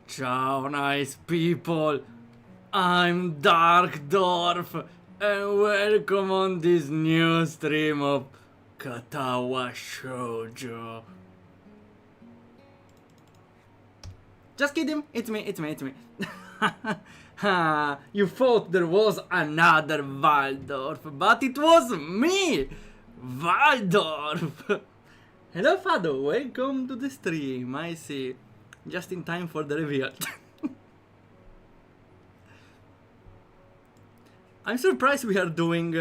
Ciao, nice people. I'm Dwarf, and welcome on this new stream of Katawa Shoujo. Just kidding, it's me. You thought there was another Waldorf, but it was me, Waldorf. Hello, Fado, welcome to the stream. I see. Just in time for the reveal. I'm surprised we are doing,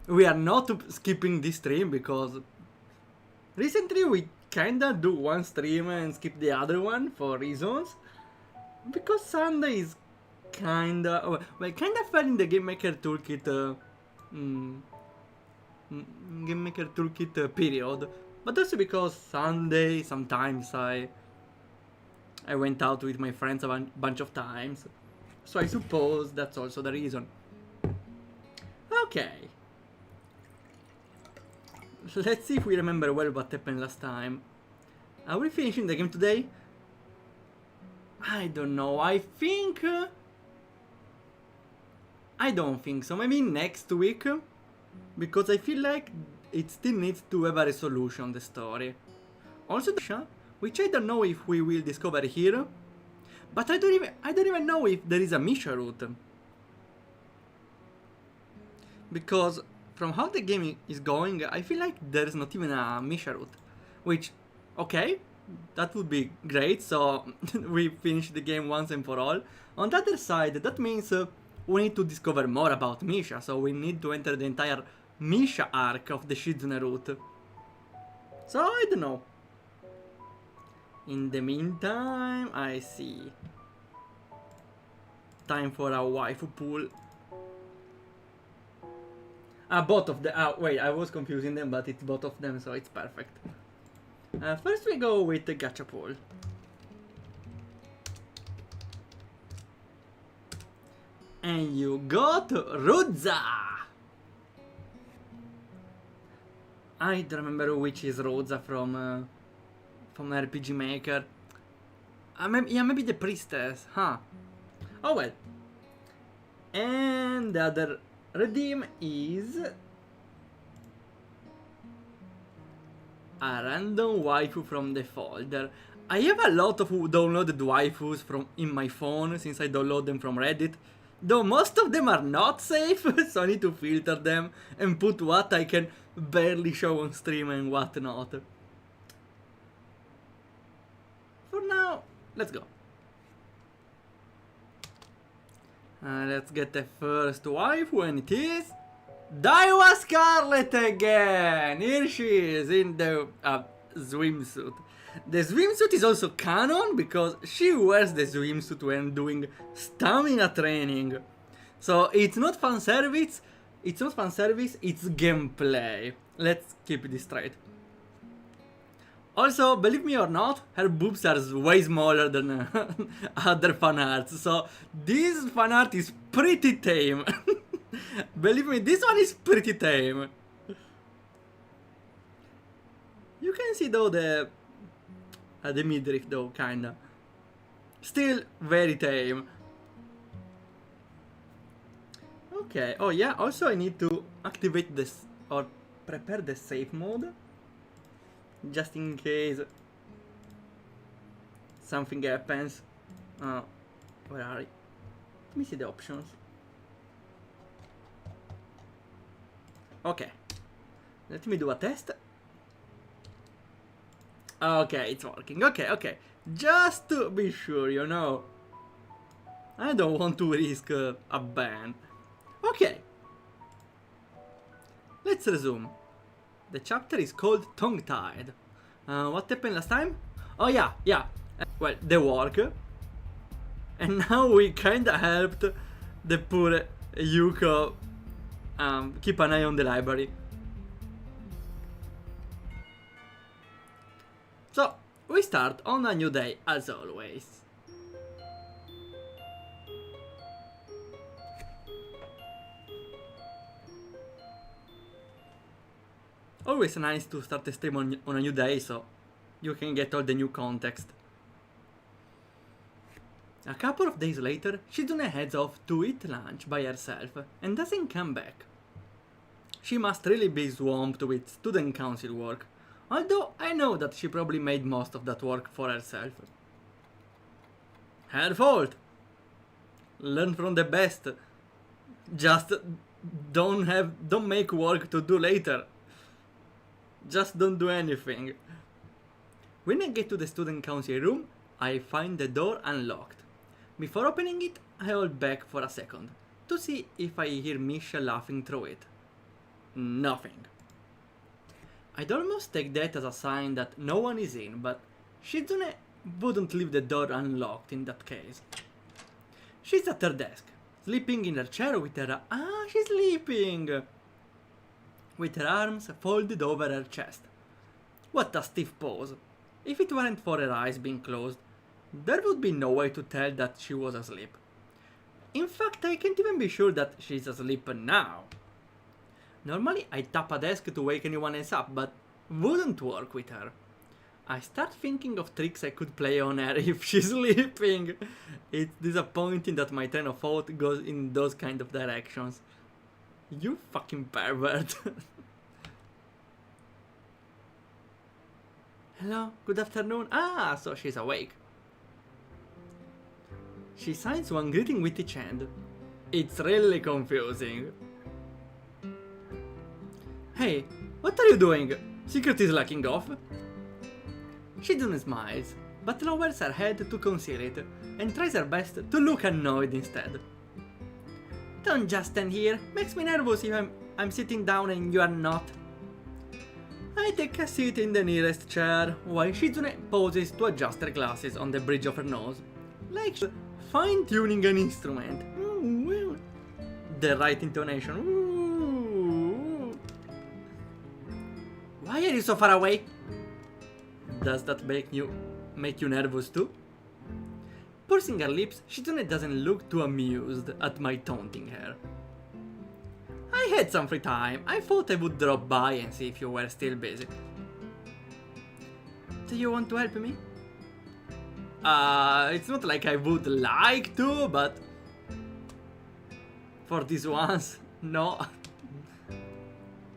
we are not skipping this stream because recently we kinda do one stream and skip the other one for reasons. Because Sunday is kinda, well, kinda fell in the Game Maker Toolkit, Game Maker Toolkit period. But also because Sunday, sometimes I went out with my friends a bunch of times. So I suppose that's also the reason. Okay. Let's see if we remember well what happened last time. Are we finishing the game today? I don't know. I think... I don't think so. Maybe next week. Because I feel like it still needs to have a resolution, the story. Also, which I don't know if we will discover here. But I don't even know if there is a Misha route. Because from how the game is going, I feel like there is not even a Misha route. Which, okay, that would be great, so we finish the game once and for all. On the other side, that means we need to discover more about Misha, so we need to enter the entire Misha arc of the Shizune route. So, I don't know. In the meantime, I see. Time for a waifu pool. Both of them. Wait, I was confusing them, but it's both of them, so it's perfect. First we go with the gacha pool. And you got Rudza! I don't remember which is Rudza from RPG Maker. Maybe the priestess, huh? Oh well. And the other redeem is a random waifu from the folder. I have a lot of downloaded waifus in my phone since I download them from Reddit. Though most of them are not safe, so I need to filter them and put what I can barely show on stream and what not. For now, let's go. Let's get the first waifu, and it is Daiwa Scarlet again! Here she is in the swimsuit. The swimsuit is also canon because she wears the swimsuit when doing stamina training. So it's not fan service, it's gameplay. Let's keep this straight. Also, believe me or not, her boobs are way smaller than other fan arts, so this fan art is pretty tame. Believe me, this one is pretty tame. You can see though the midriff though, kinda. Still very tame. Okay, oh yeah, also I need to activate this, or prepare the safe mode. Just in case something happens. Where are you? Let me see the options. Okay. Let me do a test. Okay, it's working. Okay. Just to be sure, you know. I don't want to risk a ban. Okay. Let's resume. The chapter is called Tongue-Tied. What happened last time? Oh yeah. Well, the work. And now we kinda helped the poor Yuko keep an eye on the library. So, we start on a new day as always. Always nice to start the stream on a new day, so you can get all the new context. A couple of days later, Shizune heads off to eat lunch by herself and doesn't come back. She must really be swamped with student council work, although I know that she probably made most of that work for herself. Her fault! Learn from the best. Just don't make work to do later. Just don't do anything. When I get to the student council room, I find the door unlocked. Before opening it, I hold back for a second to see if I hear Misha laughing through it. Nothing. I'd almost take that as a sign that no one is in, but Shizune wouldn't leave the door unlocked in that case. She's at her desk, sleeping in her chair with her... she's sleeping! With her arms folded over her chest. What a stiff pose. If it weren't for her eyes being closed, there would be no way to tell that she was asleep. In fact, I can't even be sure that she's asleep now. Normally, I tap a desk to wake anyone else up, but wouldn't work with her. I start thinking of tricks I could play on her if she's sleeping. It's disappointing that my train of thought goes in those kind of directions. You fucking pervert. Hello, good afternoon. So she's awake. She signs one greeting with each hand. It's really confusing. Hey, what are you doing? Secret is lacking off. Shizune smiles, but lowers her head to conceal it, and tries her best to look annoyed instead. Don't just stand here, makes me nervous if I'm sitting down and you are not. I take a seat in the nearest chair, while Shizune pauses to adjust her glasses on the bridge of her nose, like she's fine-tuning an instrument. The right intonation. Why are you so far away? Does that make you nervous too? Pursing her lips, Shizune doesn't look too amused at my taunting her. I had some free time. I thought I would drop by and see if you were still busy. Do you want to help me? It's not like I would like to, but for this once, no.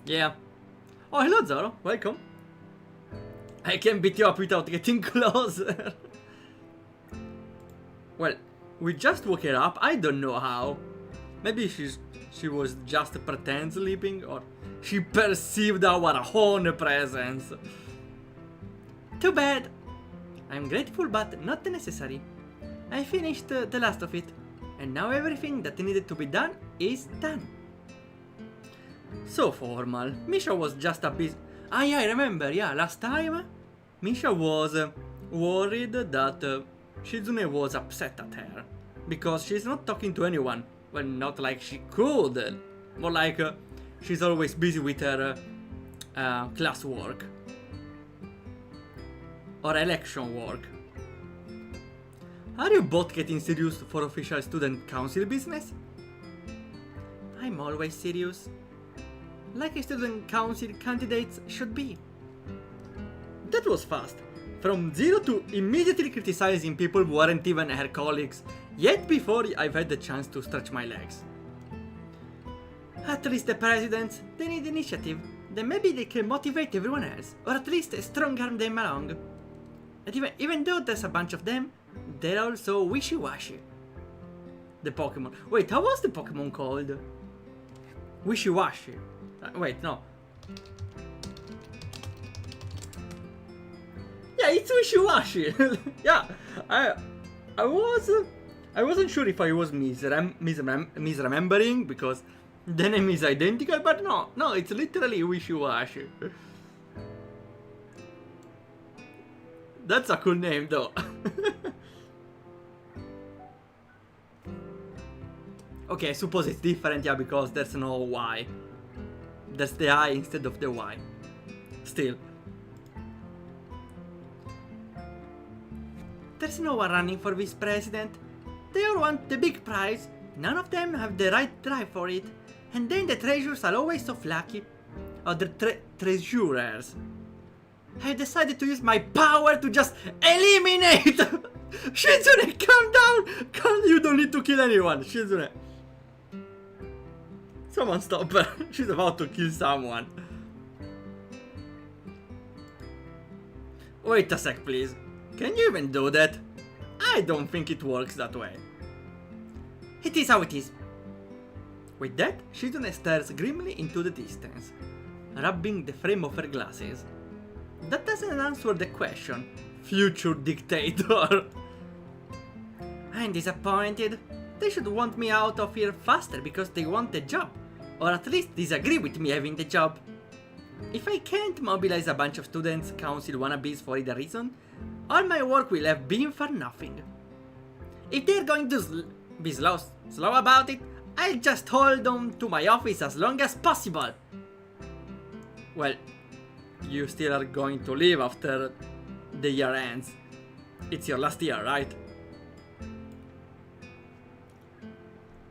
Yeah. Oh, hello Zoro, welcome. I can beat you up without getting closer. Well, we just woke her up, I don't know how. Maybe she was just pretend sleeping, or she perceived our own presence. Too bad. I'm grateful, but not necessary. I finished the last of it, and now everything that needed to be done is done. So formal. Misha was just a bit... yeah, I remember, last time Misha was worried that Shizune was upset at her, because she's not talking to anyone. Well, not like she could, more like she's always busy with her classwork or election work. Are you both getting serious for official student council business? I'm always serious. Like a student council candidates should be. That was fast. From zero to immediately criticizing people who aren't even her colleagues, yet before I've had the chance to stretch my legs. At least the presidents, they need initiative. Then maybe they can motivate everyone else, or at least strong-arm them along. And even though there's a bunch of them, they're also wishy-washy. The Pokemon. Wait, how was the Pokemon called? Wishy-washy. Wait, no. Yeah, it's wishy-washy. Yeah, I wasn't sure if I was misremembering, because the name is identical, but no, it's literally wishy-washy. That's a cool name, though. Okay, I suppose it's different, yeah, because there's no Y. There's the I instead of the Y. Still. There's no one running for vice president. They all want the big prize. None of them have the right drive for it. And then the treasures are always so flaky. Or the treasurers. I decided to use my power to just eliminate Shizune, calm down! You don't need to kill anyone, Shizune. Someone stop her. She's about to kill someone. Wait a sec, please. Can you even do that? I don't think it works that way. It is how it is. With that, Shizune stares grimly into the distance, rubbing the frame of her glasses. That doesn't answer the question, future dictator. I'm disappointed. They should want me out of here faster because they want the job, or at least disagree with me having the job. If I can't mobilize a bunch of students council wannabes for either reason, all my work will have been for nothing. If they're going to be slow about it, I'll just hold on to my office as long as possible. Well, you still are going to leave after the year ends. It's your last year, right?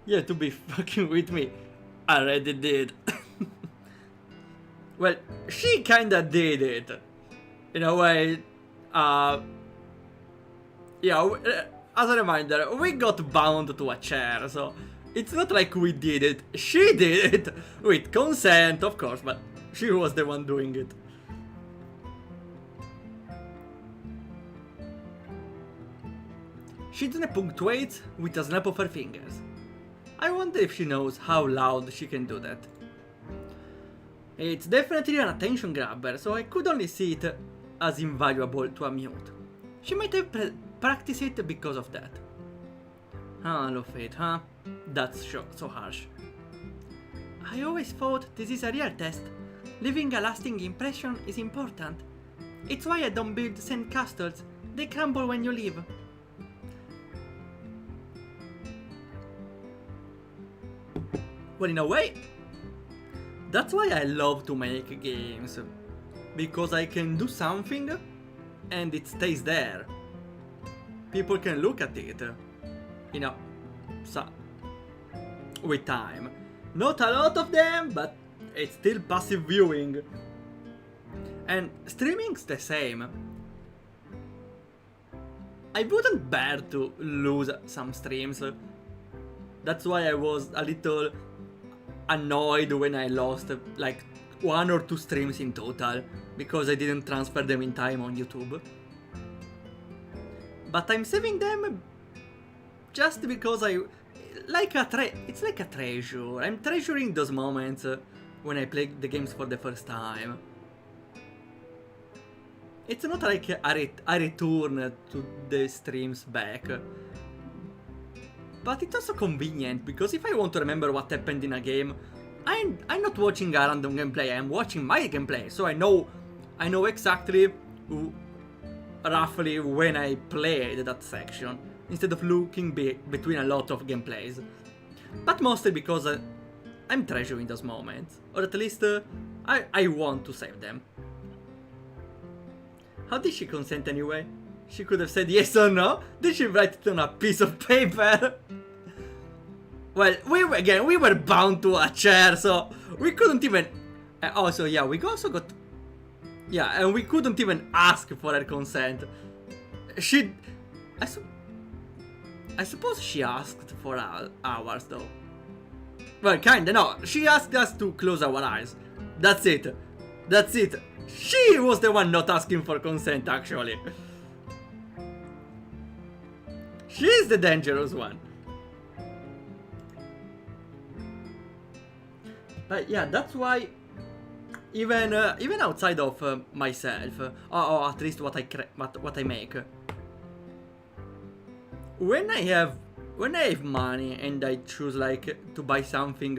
Yeah, to be fucking with me, I already did. Well, she kinda did it. In a way, yeah, as a reminder, we got bound to a chair, so it's not like we did it. She did it! With consent, of course, but she was the one doing it. Shizune punctuates with a snap of her fingers. I wonder if she knows how loud she can do that. It's definitely an attention grabber, so I could only see it as invaluable to a mute. She might have practiced it because of that. Ah, love it, huh? That's so harsh. I always thought this is a real test. Leaving a lasting impression is important. It's why I don't build sand castles. They crumble when you leave. Well, in a way, that's why I love to make games. Because I can do something and it stays there. People can look at it, you know, with time. Not a lot of them, but it's still passive viewing. And streaming's the same. I wouldn't bear to lose some streams. That's why I was a little annoyed when I lost like 1 or 2 streams in total, because I didn't transfer them in time on YouTube. But I'm saving them just because it's like a treasure. I'm treasuring those moments when I play the games for the first time. It's not like I return to the streams back. But it's also convenient, because if I want to remember what happened in a game, I'm not watching a random gameplay, I'm watching my gameplay, so I know exactly roughly when I played that section, instead of looking between a lot of gameplays. But mostly because I'm treasuring those moments, or at least I want to save them. How did she consent anyway? She could have said yes or no. Did she write it on a piece of paper? Well, we were bound to a chair, so we couldn't even... also, yeah, we also got... Yeah, and we couldn't even ask for her consent. I suppose she asked for ours, though. Well, kinda, no. She asked us to close our eyes. That's it. That's it. She was the one not asking for consent, actually. She's the dangerous one. But yeah, that's why even outside of myself, or at least what I make, when I have money and I choose like to buy something,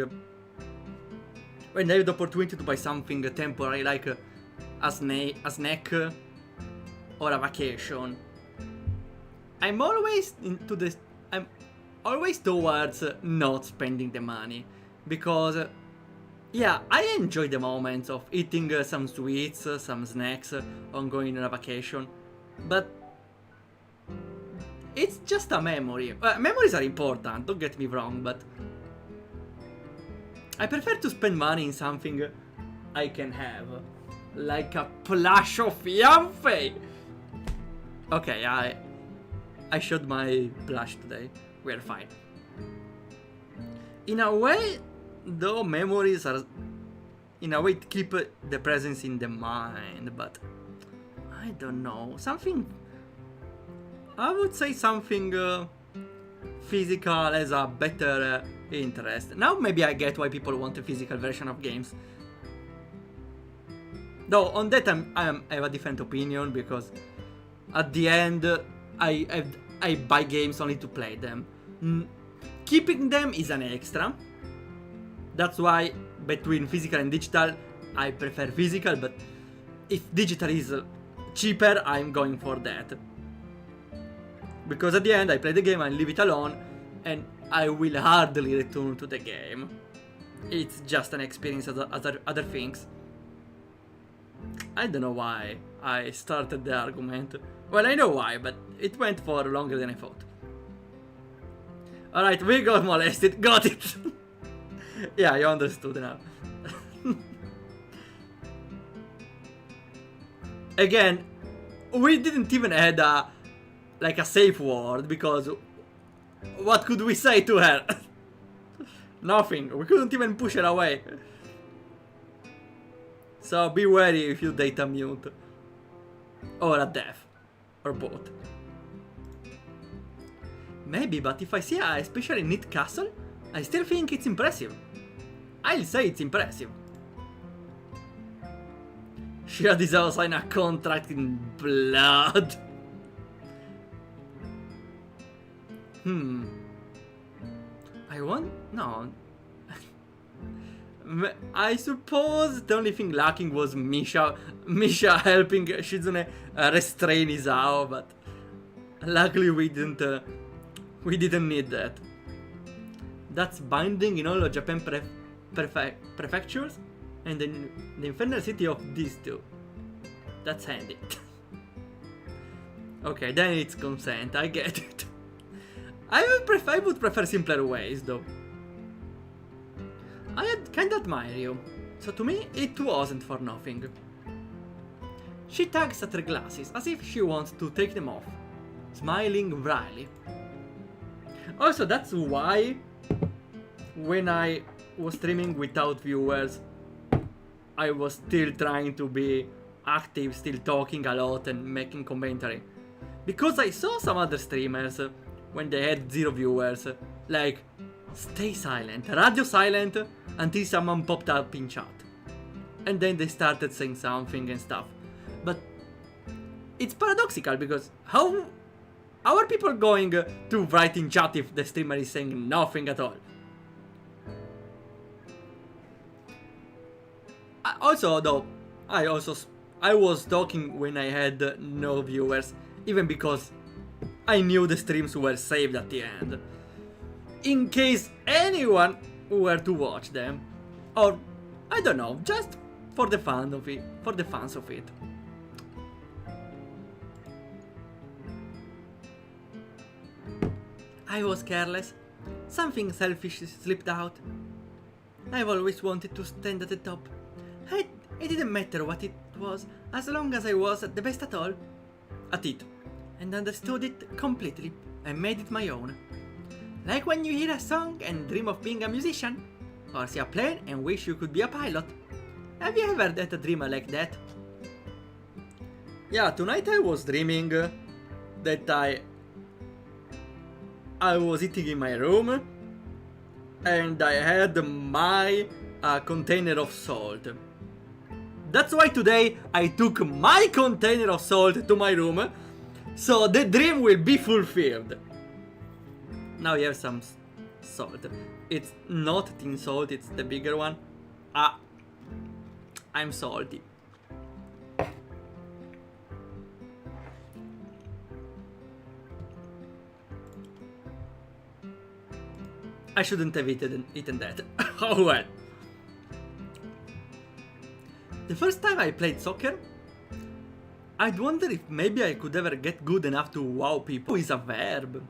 when I have the opportunity to buy something temporary, like a snack or a vacation, I'm always towards not spending the money, because yeah, I enjoy the moments of eating some sweets, some snacks on going on a vacation, but it's just a memory. Memories are important, don't get me wrong, but I prefer to spend money in something I can have, like a plush of fiancé. Okay, I showed my blush today. We're fine. In a way, though, memories are... In a way, keep the presence in the mind, but... I don't know. Something... I would say something physical has a better interest. Now maybe I get why people want a physical version of games. Though on that I have a different opinion, because at the end I buy games only to play them. Keeping them is an extra. That's why between physical and digital I prefer physical, but if digital is cheaper, I'm going for that. Because at the end I play the game and leave it alone, and I will hardly return to the game. It's just an experience as other things. I don't know why I started the argument. Well, I know why, but it went for longer than I thought. Alright, we got molested. Got it! Yeah, you understood now. Again, we didn't even add a safe word, because what could we say to her? Nothing. We couldn't even push her away. So be wary if you date a mute. Or a deaf. Or both. Maybe, but if I see a especially neat castle, I still think it's impressive. I'll say it's impressive. She deserves sign a contract in blood. I want... No. I suppose the only thing lacking was Misha helping Shizune restrain Isao, but luckily we didn't need that. That's binding in all of Japan prefectures, and then the infernal city of these two. That's handy. Okay, then it's consent, I get it. I would prefer simpler ways, though. I kinda admire you, so to me it wasn't for nothing. She tugs at her glasses as if she wants to take them off, smiling wryly. Also, that's why when I was streaming without viewers, I was still trying to be active, still talking a lot and making commentary. Because I saw some other streamers, when they had 0 viewers, like, stay silent, radio silent, until someone popped up in chat. And then they started saying something and stuff. But it's paradoxical, because how are people going to write in chat if the streamer is saying nothing at all? Also, though, I was talking when I had no viewers, even because I knew the streams were saved at the end, in case anyone were to watch them, or I don't know, just for the fun of it, for the fans of it. I was careless. Something selfish slipped out. I've always wanted to stand at the top. It didn't matter what it was, as long as I was the best at all. At it. And understood it completely, and made it my own. Like when you hear a song and dream of being a musician, or see a plane and wish you could be a pilot. Have you ever had a dream like that? Yeah, tonight I was dreaming that I was eating in my room, and I had my container of salt. That's why today I took my container of salt to my room, so the dream will be fulfilled. Now you have some salt. It's not tin salt, it's the bigger one. I'm salty. I shouldn't have eaten that. Oh well. The first time I played soccer, I'd wonder if maybe I could ever get good enough to wow people. Is a verb.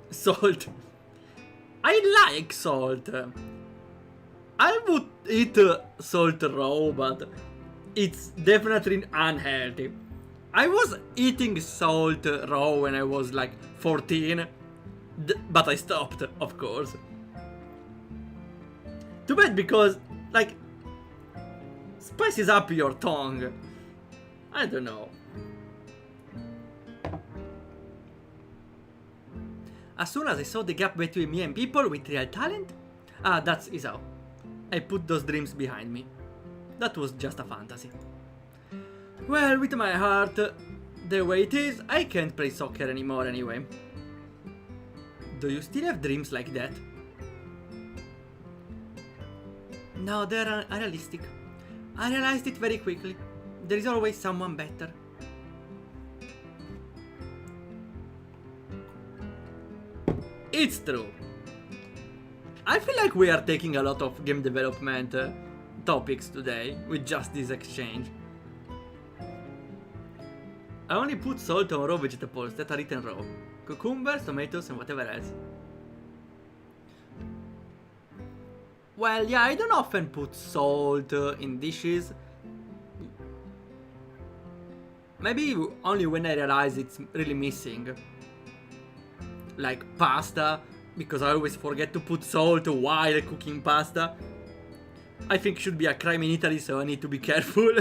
Salt. I like salt. I would eat salt raw, but it's definitely unhealthy. I was eating salt raw when I was like 14, but I stopped, of course. Too bad because, like, spices up your tongue. I don't know. As soon as I saw the gap between me and people with real talent, that's Isao. I put those dreams behind me. That was just a fantasy. Well, with my heart the way it is, I can't play soccer anymore anyway. Do you still have dreams like that? No, they're unrealistic. I realized it very quickly. There is always someone better. It's true. I feel like we are taking a lot of game development topics today with just this exchange. I only put salt on raw vegetables that are eaten raw. Cucumbers, tomatoes and whatever else. Well, yeah, I don't often put salt in dishes. Maybe only when I realize it's really missing. Like pasta, because I always forget to put salt while cooking pasta. I think it should be a crime in Italy, so I need to be careful.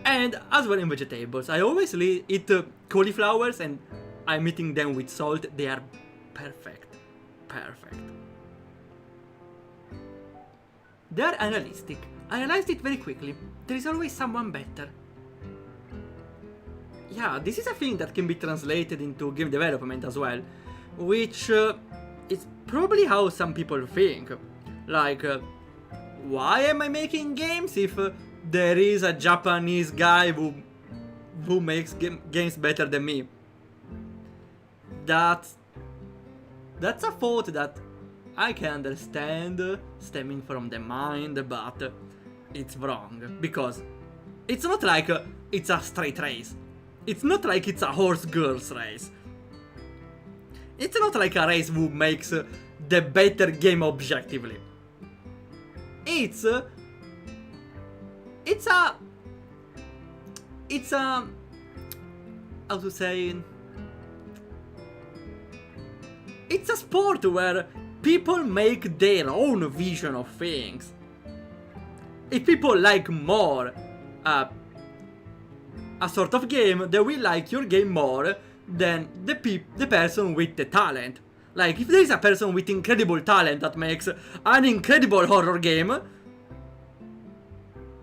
And as well in vegetables, I always eat cauliflowers and I'm eating them with salt. They are perfect. Perfect. They are unrealistic. I realized it very quickly. There is always someone better. Yeah, this is a thing that can be translated into game development as well, which is probably how some people think. Like, why am I making games if there is a Japanese guy who makes games better than me? That's a thought that I can understand stemming from the mind, but it's wrong, because it's not like it's a straight race. It's not like it's a horse-girls race. It's not like a race who makes the better game objectively. It's a how to say, it's a sport where people make their own vision of things. If people like more a sort of game, they will like your game more than the person with the talent. Like, if there is a person with incredible talent that makes an incredible horror game,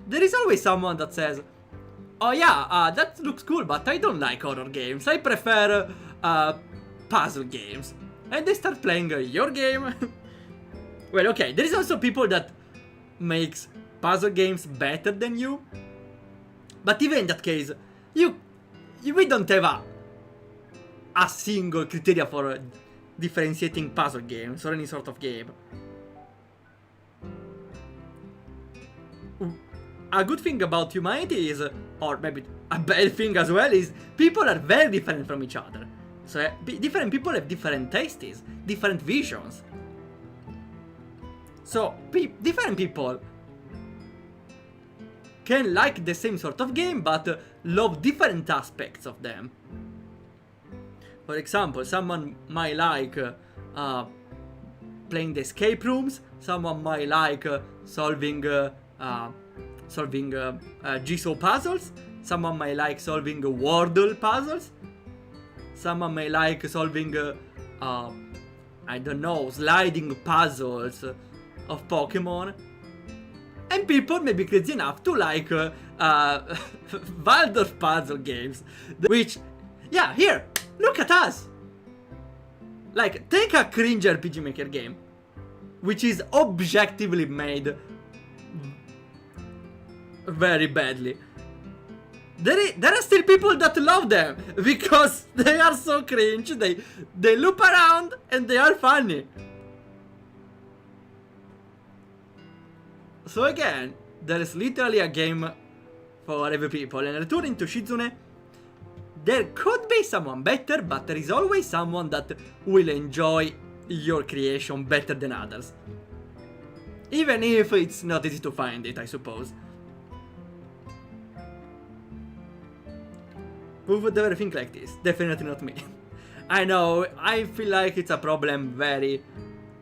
there is always someone that says, oh yeah, that looks cool, but I don't like horror games, I prefer puzzle games. And they start playing your game. Well, okay, there is also people that makes puzzle games better than you. But even in that case, we don't have a single criteria for differentiating puzzle games or any sort of game. A good thing about humanity is, or maybe a bad thing as well, is people are very different from each other. So different people have different tastes, different visions. So different people can like the same sort of game, but love different aspects of them. For example, someone might like playing the escape rooms, someone might like solving jigsaw puzzles, someone might like solving Wordle puzzles, someone may like solving, I don't know, sliding puzzles of Pokemon. And people may be crazy enough to like Waldorf puzzle games. Which, yeah, here, look at us! Like, take a cringe RPG Maker game, which is objectively made very badly. There are still people that love them, because they are so cringe, they loop around and they are funny. So again, there is literally a game for every people, and returning to Shizune, there could be someone better, but there is always someone that will enjoy your creation better than others. Even if it's not easy to find it, I suppose. Who would ever think like this? Definitely not me. I know, I feel like it's a problem very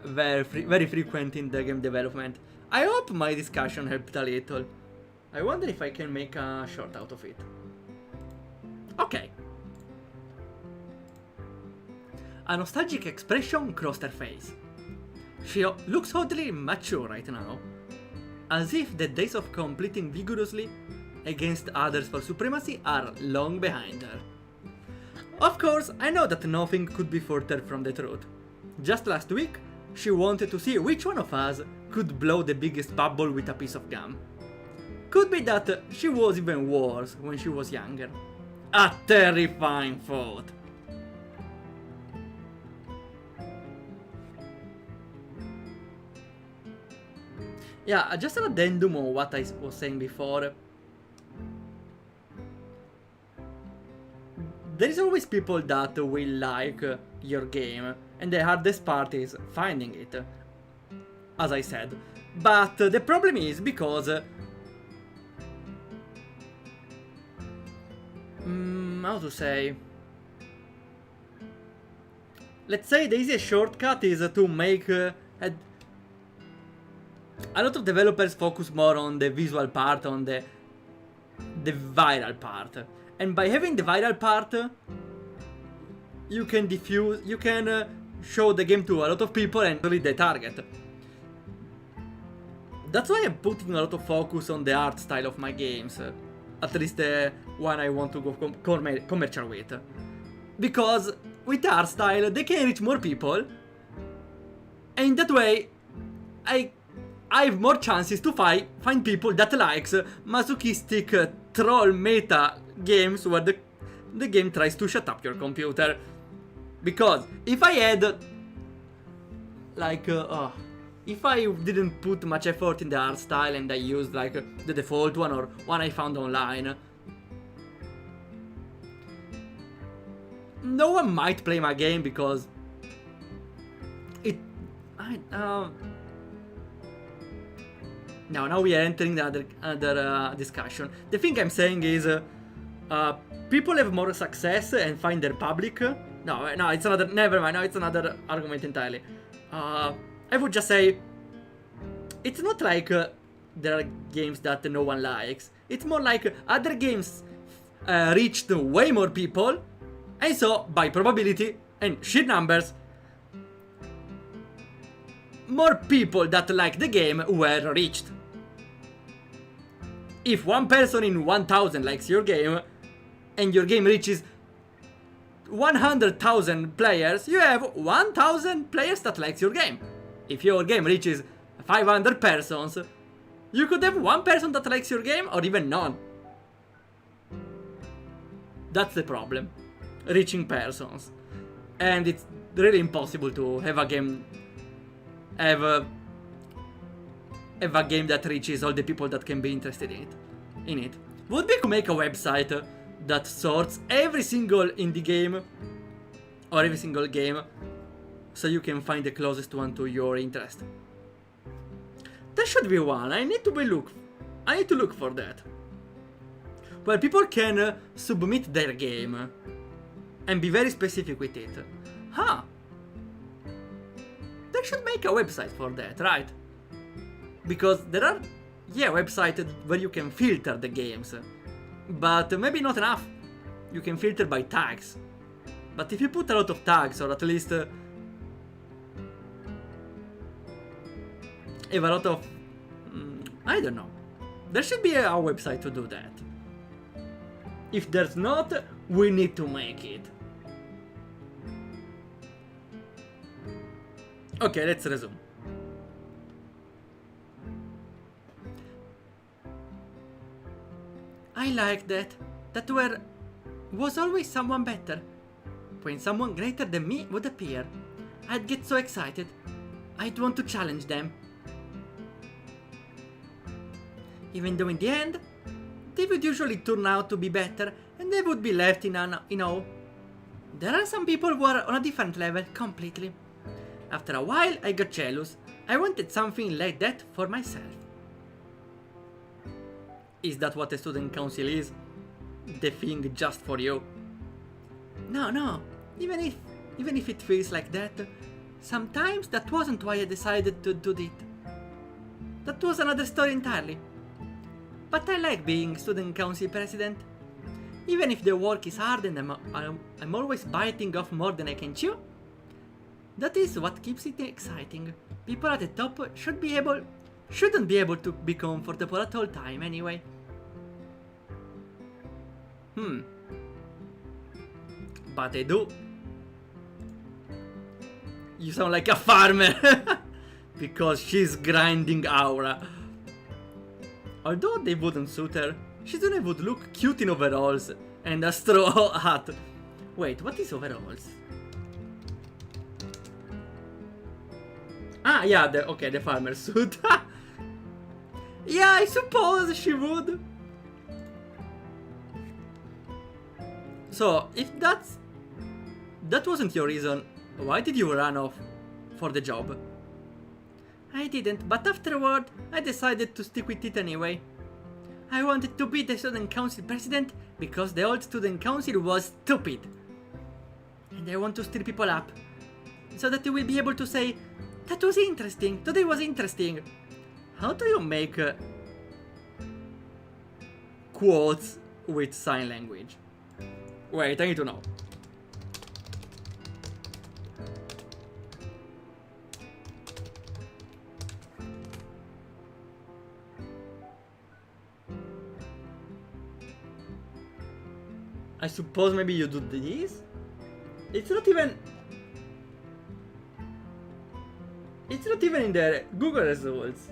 frequent in the game development. I hope my discussion helped a little. I wonder if I can make a short out of it. Okay. A nostalgic expression crossed her face. She looks oddly mature right now, as if the days of competing vigorously against others for supremacy are long behind her. Of course, I know that nothing could be further from the truth. Just last week, she wanted to see which one of us could blow the biggest bubble with a piece of gum. Could be that she was even worse when she was younger. A terrifying thought. Yeah, just an addendum on what I was saying before. There is always people that will like your game, and the hardest part is finding it, as I said. But the problem is because... how to say... Let's say the easiest shortcut is to make... A lot of developers focus more on the visual part, on the viral part. And by having the viral part, you can show the game to a lot of people and really the target. That's why I'm putting a lot of focus on the art style of my games. At least the one I want to go commercial with. Because with art style, they can reach more people. And in that way, I have more chances to find people that likes masochistic troll meta games where the game tries to shut up your computer. Because if I had if I didn't put much effort in the art style and I used like the default one or one I found online, no one might play my game because now we are entering another discussion. The thing I'm saying is, people have more success and find their public. No, it's another. Never mind. No, it's another argument entirely. I would just say, it's not like there are games that no one likes. It's more like other games reached way more people, and so by probability and sheer numbers, more people that like the game were reached. If one person in 1000 likes your game, and your game reaches 100,000 players, you have 1,000 players that likes your game. If your game reaches 500 persons, you could have one person that likes your game, or even none. That's the problem. Reaching persons. And it's really impossible to have a game... have a game that reaches all the people that can be interested in it. Would be to make a website that sorts every single indie game or every single game so you can find the closest one to your interest. There should be one. I need to look for that. Where people can submit their game and be very specific with it. Huh. They should make a website for that, right? Because there are, websites where you can filter the games. But maybe not enough. You can filter by tags. But if you put a lot of tags, or at least have a lot of... I don't know. There should be a website to do that. If there's not, we need to make it. Okay, let's resume. I like that. That was always someone better. When someone greater than me would appear, I'd get so excited. I'd want to challenge them. Even though in the end, they would usually turn out to be better and they would be left in awe. There are some people who are on a different level completely. After a while, I got jealous. I wanted something like that for myself. Is that what a student council is? the thing just for you. No, even if it feels like that, sometimes that wasn't why I decided to do it. That was another story entirely. But I like being student council president. Even if the work is hard and I'm always biting off more than I can chew, that is what keeps it exciting. People at the top shouldn't be able to be comfortable at all time anyway. But they do. You sound like a farmer. Because she's grinding aura. Although they wouldn't suit her, Shizune would look cute in overalls and a straw hat. Wait, what is overalls? Ah, yeah, the farmer suit. Yeah, I suppose she would. So, if that wasn't your reason, why did you run off for the job? I didn't, but afterward, I decided to stick with it anyway. I wanted to be the student council president because the old student council was stupid. And I want to stir people up, so that you will be able to say, that was interesting, today was interesting. How do you make quotes with sign language? Wait, I need to know. I suppose maybe you do this? It's not even in the Google results.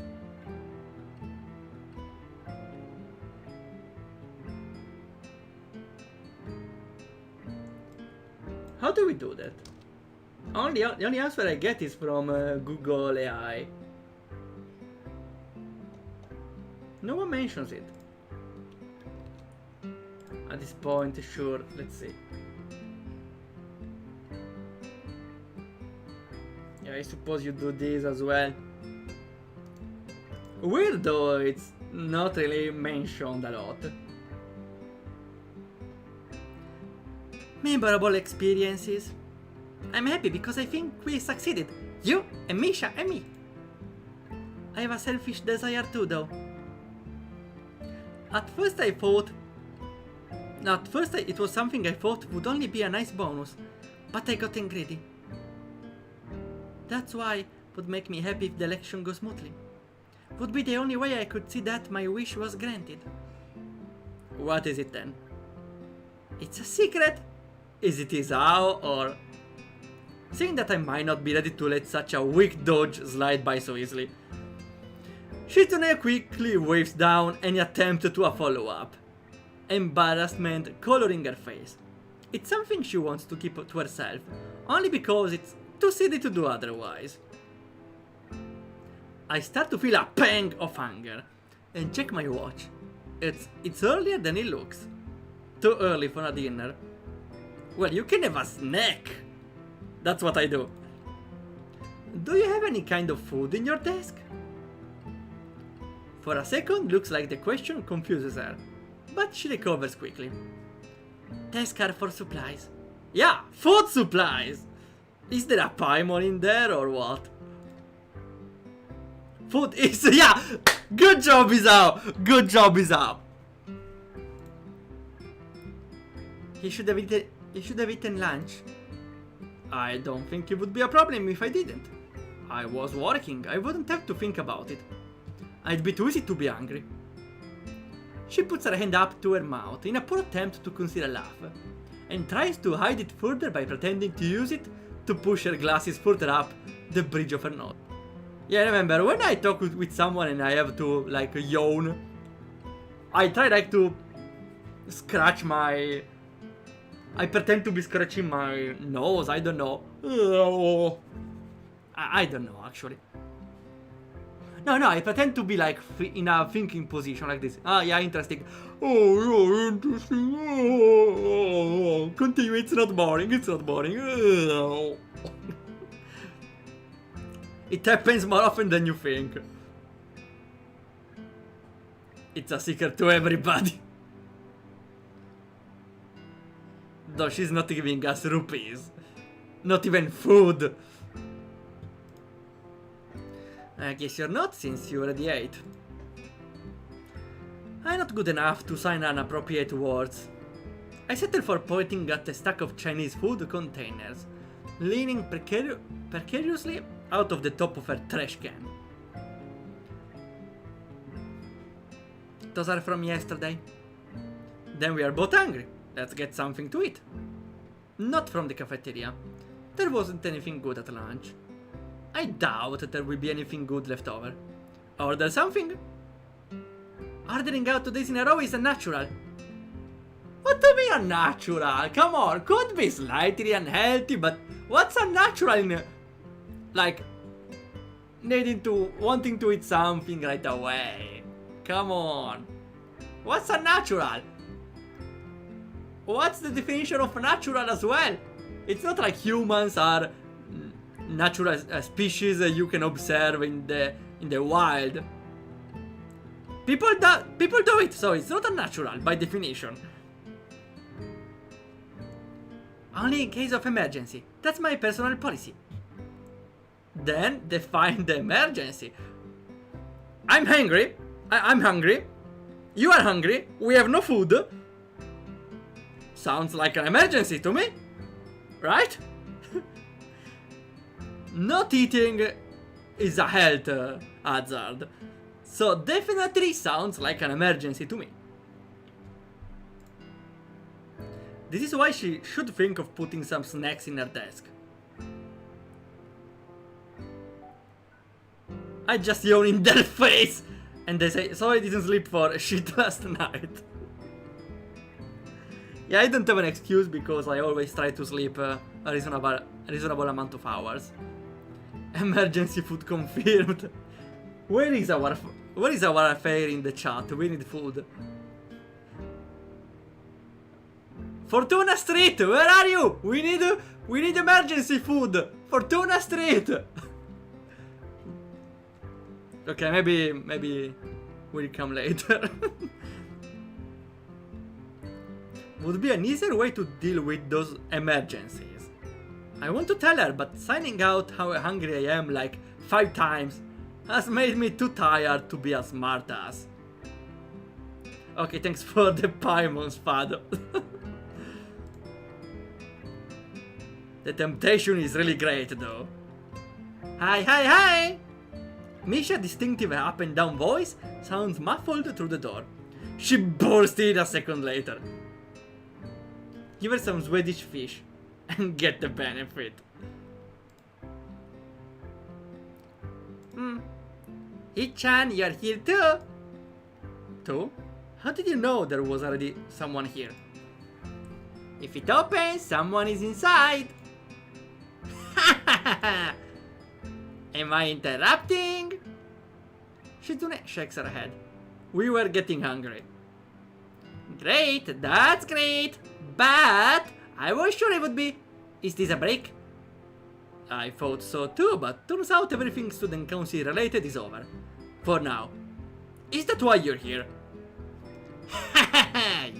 How do we do that? The only answer I get is from Google AI. No one mentions it. At this point, sure, let's see. Yeah, I suppose you do this as well. Weird though, it's not really mentioned a lot. Memorable experiences. I'm happy because I think we succeeded. You and Misha and me. I have a selfish desire too though. At first it was something I thought would only be a nice bonus, but I got greedy. That's why would make me happy if the election goes smoothly. Would be the only way I could see that my wish was granted. What is it then? It's a secret? Is it his how or... Seeing that I might not be ready to let such a weak dodge slide by so easily, Shizune quickly waves down any attempt to a follow-up. Embarrassment coloring her face. It's something she wants to keep to herself, only because it's too silly to do otherwise. I start to feel a pang of hunger, and check my watch. It's earlier than it looks. Too early for a dinner. Well, you can have a snack. That's what I do. Do you have any kind of food in your desk? For a second, looks like the question confuses her, but she recovers quickly. Desk are for supplies. Yeah, food supplies! Is there a Paimon in there or what? Food is... yeah! Good job, Isao! Good job, Isao! He should have eaten lunch. I don't think it would be a problem if I didn't. I was working, I wouldn't have to think about it. I'd be too easy to be hungry. She puts her hand up to her mouth in a poor attempt to conceal a laugh, and tries to hide it further by pretending to use it to push her glasses further up the bridge of her nose. Yeah, remember, when I talk with someone and I have to, like, yawn, I try, like, to scratch my... I pretend to be scratching my nose, I don't know. I don't know, actually. No, I pretend to be, like, in a thinking position like this. Ah, yeah, interesting. Oh, interesting. Oh. Continue, it's not boring, it's not boring. Oh. It happens more often than you think. It's a secret to everybody. Though she's not giving us rupees. Not even food. I guess you're not, since you already ate. I'm not good enough to sign inappropriate words. I settled for pointing at a stack of Chinese food containers, leaning precariously out of the top of her trash can. Those are from yesterday. Then we are both hungry. Let's get something to eat. Not from the cafeteria. There wasn't anything good at lunch. I doubt there will be anything good left over. Order something? Ordering out 2 days in a row is unnatural. What do you mean unnatural? Come on, could be slightly unhealthy, but what's unnatural in, like, wanting to eat something right away? Come on. What's unnatural? What's the definition of natural as well? It's not like humans are natural species you can observe in the wild. People do it, so it's not unnatural by definition. Only in case of emergency. That's my personal policy. Then define the emergency. I'm hungry. I'm hungry. You are hungry. We have no food. Sounds like an emergency to me. Right? Not eating is a health hazard. So definitely sounds like an emergency to me. This is why she should think of putting some snacks in her desk. I just yawn in their face and they say, so I didn't sleep for shit last night. Yeah, I don't have an excuse because I always try to sleep a reasonable amount of hours. Emergency food confirmed. Where is our affair in the chat? We need food. Fortuna Street, where are you? We need emergency food. Fortuna Street. Okay, maybe we'll come later. Would be an easier way to deal with those emergencies. I want to tell her, but signing out how hungry I am like 5 times has made me too tired to be a smartass. Okay, thanks for the Paimon Spado. The temptation is really great though. Hi, hi, hi! Misha's distinctive up and down voice sounds muffled through the door. She burst in a second later. Give her some Swedish fish and get the benefit. Hichan, you're here too? Too? How did you know there was already someone here? If it opens, someone is inside. Am I interrupting? Shizune shakes her head. We were getting hungry. Great, that's great. But I was sure it would be. Is this a break? I thought so too, but turns out everything student council related is over. For now. Is that why you're here?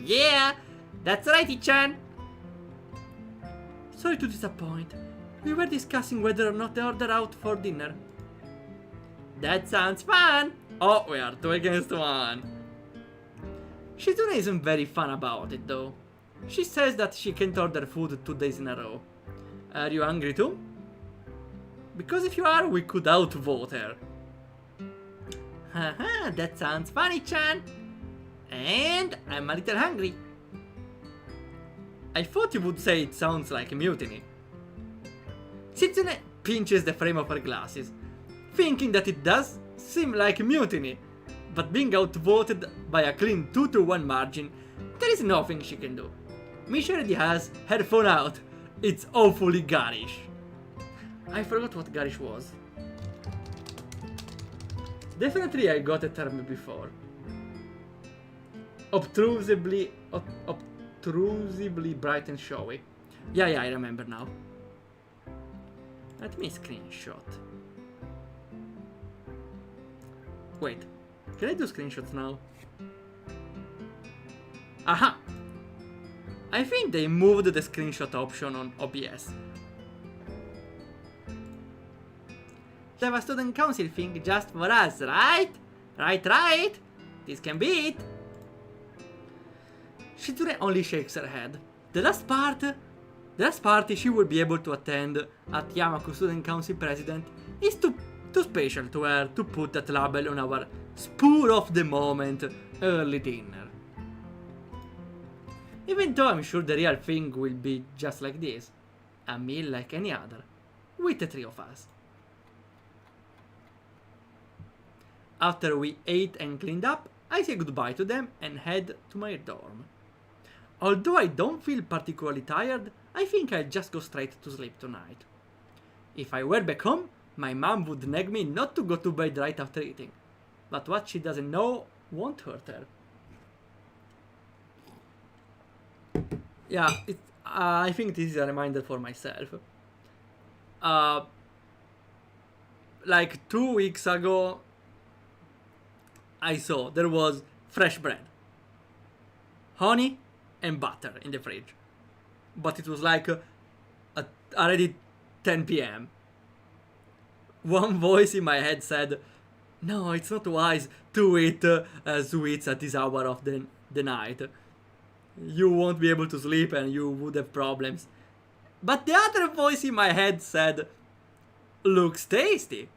Yeah, that's right, Ichan. Sorry to disappoint. We were discussing whether or not to order out for dinner. That sounds fun. Oh, we are 2 against 1. Shizune isn't very fun about it though. She says that she can't order food 2 days in a row. Are you hungry too? Because if you are, we could outvote her. Haha, that sounds funny, Chan. And I'm a little hungry. I thought you would say it sounds like a mutiny. Shizune pinches the frame of her glasses, thinking that it does seem like mutiny, but being outvoted by a clean 2-1 margin, there is nothing she can do. Misha already has her phone out. It's awfully garish. I forgot what garish was. Definitely I got a term before. Obtrusively bright and showy. Yeah, I remember now. Let me screenshot. Wait, can I do screenshots now? Aha! I think they moved the screenshot option on OBS. They have a student council thing just for us, right? Right? This can be it. Shizune only shakes her head. The last party she will be able to attend at Yamaku Student Council President is too special to her to put that label on our spur of the moment early dinner. Even though I'm sure the real thing will be just like this, a meal like any other, with the three of us. After we ate and cleaned up, I say goodbye to them and head to my dorm. Although I don't feel particularly tired, I think I'll just go straight to sleep tonight. If I were back home, my mom would nag me not to go to bed right after eating. But what she doesn't know won't hurt her. Yeah, I think this is a reminder for myself. Like 2 weeks ago, I saw there was fresh bread, honey, and butter in the fridge. But it was like already 10 p.m. One voice in my head said, no, it's not wise to eat sweets at this hour of the night. You won't be able to sleep and you would have problems. But the other voice in my head said, looks tasty.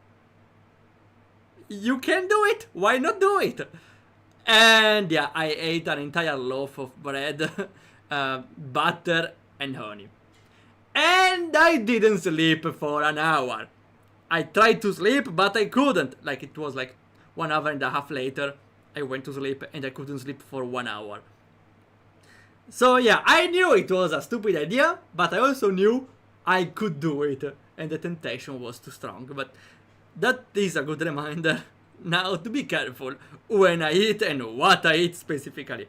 You can do it, why not do it? And yeah, I ate an entire loaf of bread, butter and honey. And I didn't sleep for an hour. I tried to sleep, but I couldn't. Like, it was like 1 hour and a half later, I went to sleep and I couldn't sleep for 1 hour. So yeah, I knew it was a stupid idea, but I also knew I could do it. And the temptation was too strong. But that is a good reminder now to be careful when I eat and what I eat specifically.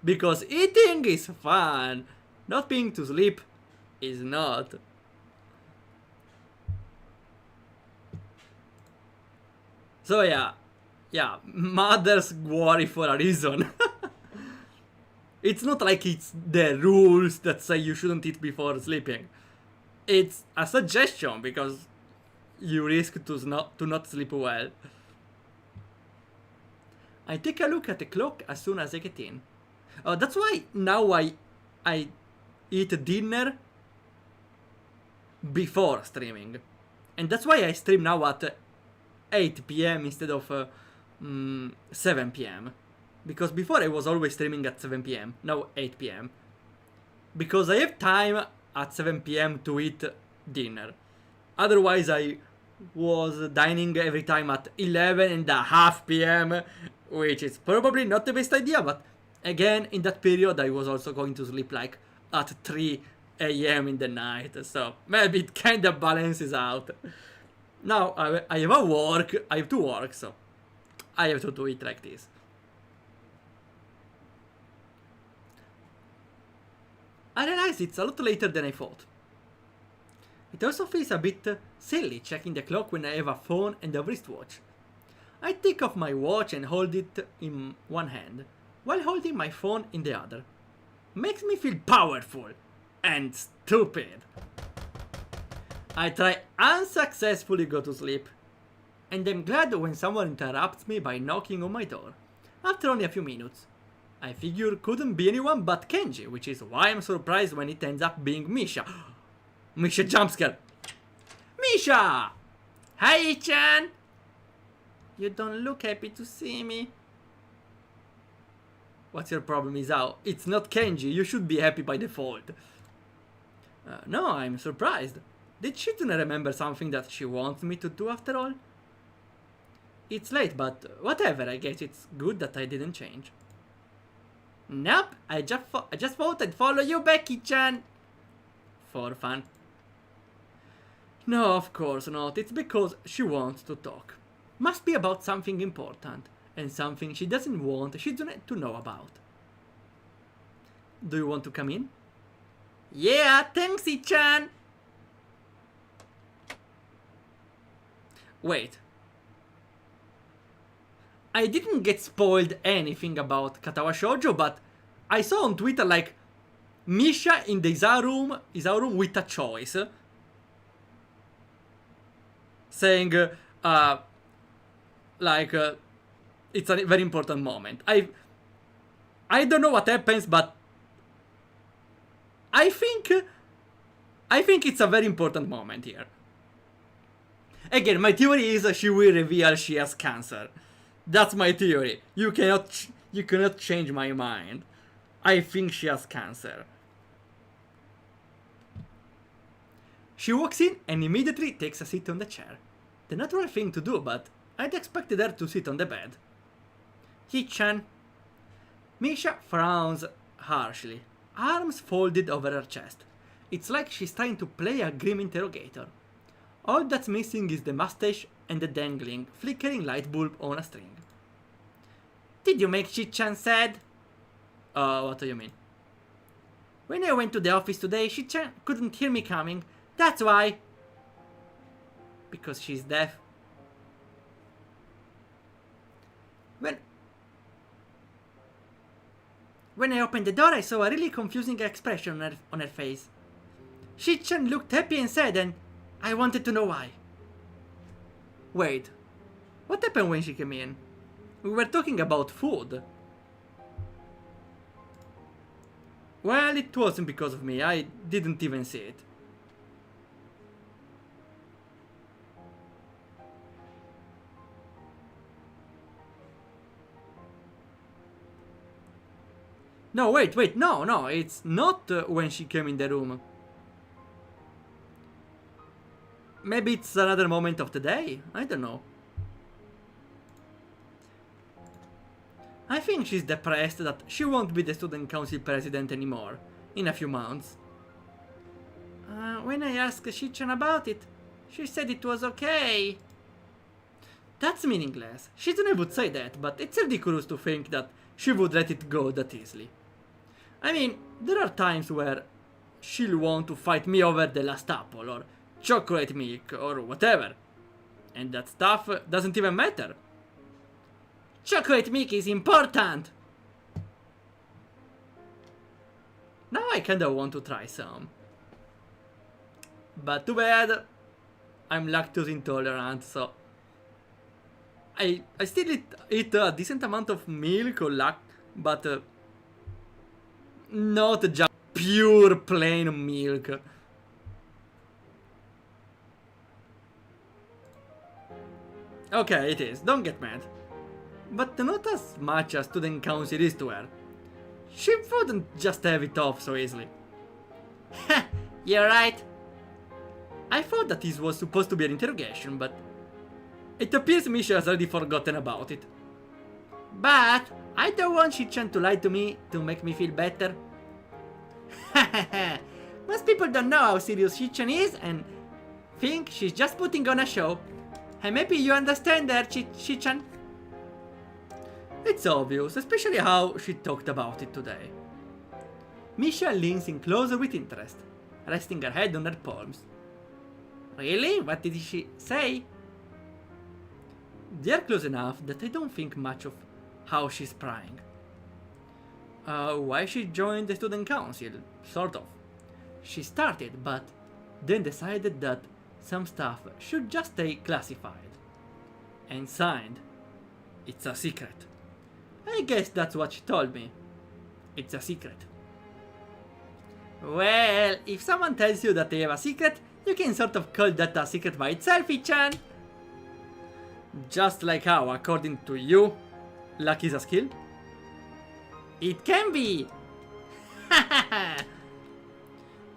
Because eating is fun. Not being to sleep is not. So yeah, mothers worry for a reason. It's not like it's the rules that say you shouldn't eat before sleeping. It's a suggestion because you risk to not sleep well. I take a look at the clock as soon as I get in. That's why now I eat dinner before streaming. And that's why I stream now at 8 p.m. instead of 7 p.m. Because before I was always streaming at 7 p.m. Now 8 p.m. Because I have time at 7 p.m. to eat dinner. Otherwise I was dining every time at 11:30 p.m. Which is probably not the best idea, but again, in that period I was also going to sleep like at 3 a.m. in the night, so maybe it kinda balances out. Now I have to work, so I have to do it like this. I realize it's a lot later than I thought. It also feels a bit silly checking the clock when I have a phone and a wristwatch. I take off my watch and hold it in one hand, while holding my phone in the other. Makes me feel powerful and stupid. I try unsuccessfully go to sleep, and I'm glad when someone interrupts me by knocking on my door. After only a few minutes. I figure couldn't be anyone but Kenji, which is why I'm surprised when it ends up being Misha. Misha jumpscare. Misha! Hi, Chan! You don't look happy to see me. What's your problem, Isao? It's not Kenji, you should be happy by default. No, I'm surprised. Did Shizune remember something that she wants me to do after all? It's late, but whatever, I guess it's good that I didn't change. Nope, I just thought I'd follow you, Becky-chan. For fun. No, of course not, it's because she wants to talk. Must be about something important, and something she doesn't want Shizune to know about. Do you want to come in? Yeah, thanks, I-chan! Wait. I didn't get spoiled anything about Katawa Shoujo, but I saw on Twitter like Misha in the his room with a choice. Saying, like, it's a very important moment. I don't know what happens, but I think it's a very important moment here. Again, my theory is she will reveal she has cancer. That's my theory. You cannot change my mind. I think she has cancer. She walks in and immediately takes a seat on the chair. The natural thing to do, but I'd expected her to sit on the bed. Hichan. Misha frowns harshly, arms folded over her chest. It's like she's trying to play a grim interrogator. All that's missing is the mustache and the dangling, flickering light bulb on a string. Did you make Shichan sad? What do you mean? When I went to the office today, Shichan couldn't hear me coming. That's why. Because she's deaf. When I opened the door, I saw a really confusing expression on her face. Shichan looked happy and sad, and I wanted to know why. Wait, what happened when she came in? We were talking about food. Well, it wasn't because of me, I didn't even see it. No, wait, no, it's not when she came in the room. Maybe it's another moment of the day, I don't know. I think she's depressed that she won't be the student council president anymore, in a few months. When I asked Shichan about it, she said it was okay. That's meaningless. Shizune would say that, but it's ridiculous to think that she would let it go that easily. I mean, there are times where she'll want to fight me over the last apple, or chocolate milk, or whatever. And that stuff doesn't even matter. Chocolate milk is important! Now I kinda want to try some. But too bad, I'm lactose intolerant, so... I still eat a decent amount of milk or but not just pure plain milk. Okay, it is, don't get mad. But not as much as student council is to her. She wouldn't just have it off so easily. Heh, you're right. I thought that this was supposed to be an interrogation, but it appears Misha has already forgotten about it. But I don't want Shichan to lie to me to make me feel better. Most people don't know how serious Shichan is and think she's just putting on a show. And maybe you understand her, Shichan. It's obvious, especially how she talked about it today. Misha leans in closer with interest, resting her head on her palms. Really? What did she say? They are close enough that I don't think much of how she's prying. Why she joined the student council, sort of. She started, but then decided that some stuff should just stay classified. And signed. It's a secret. I guess that's what she told me. It's a secret. Well, if someone tells you that they have a secret, you can sort of call that a secret by itself, Ichan. Just like how, according to you, luck is a skill? It can be!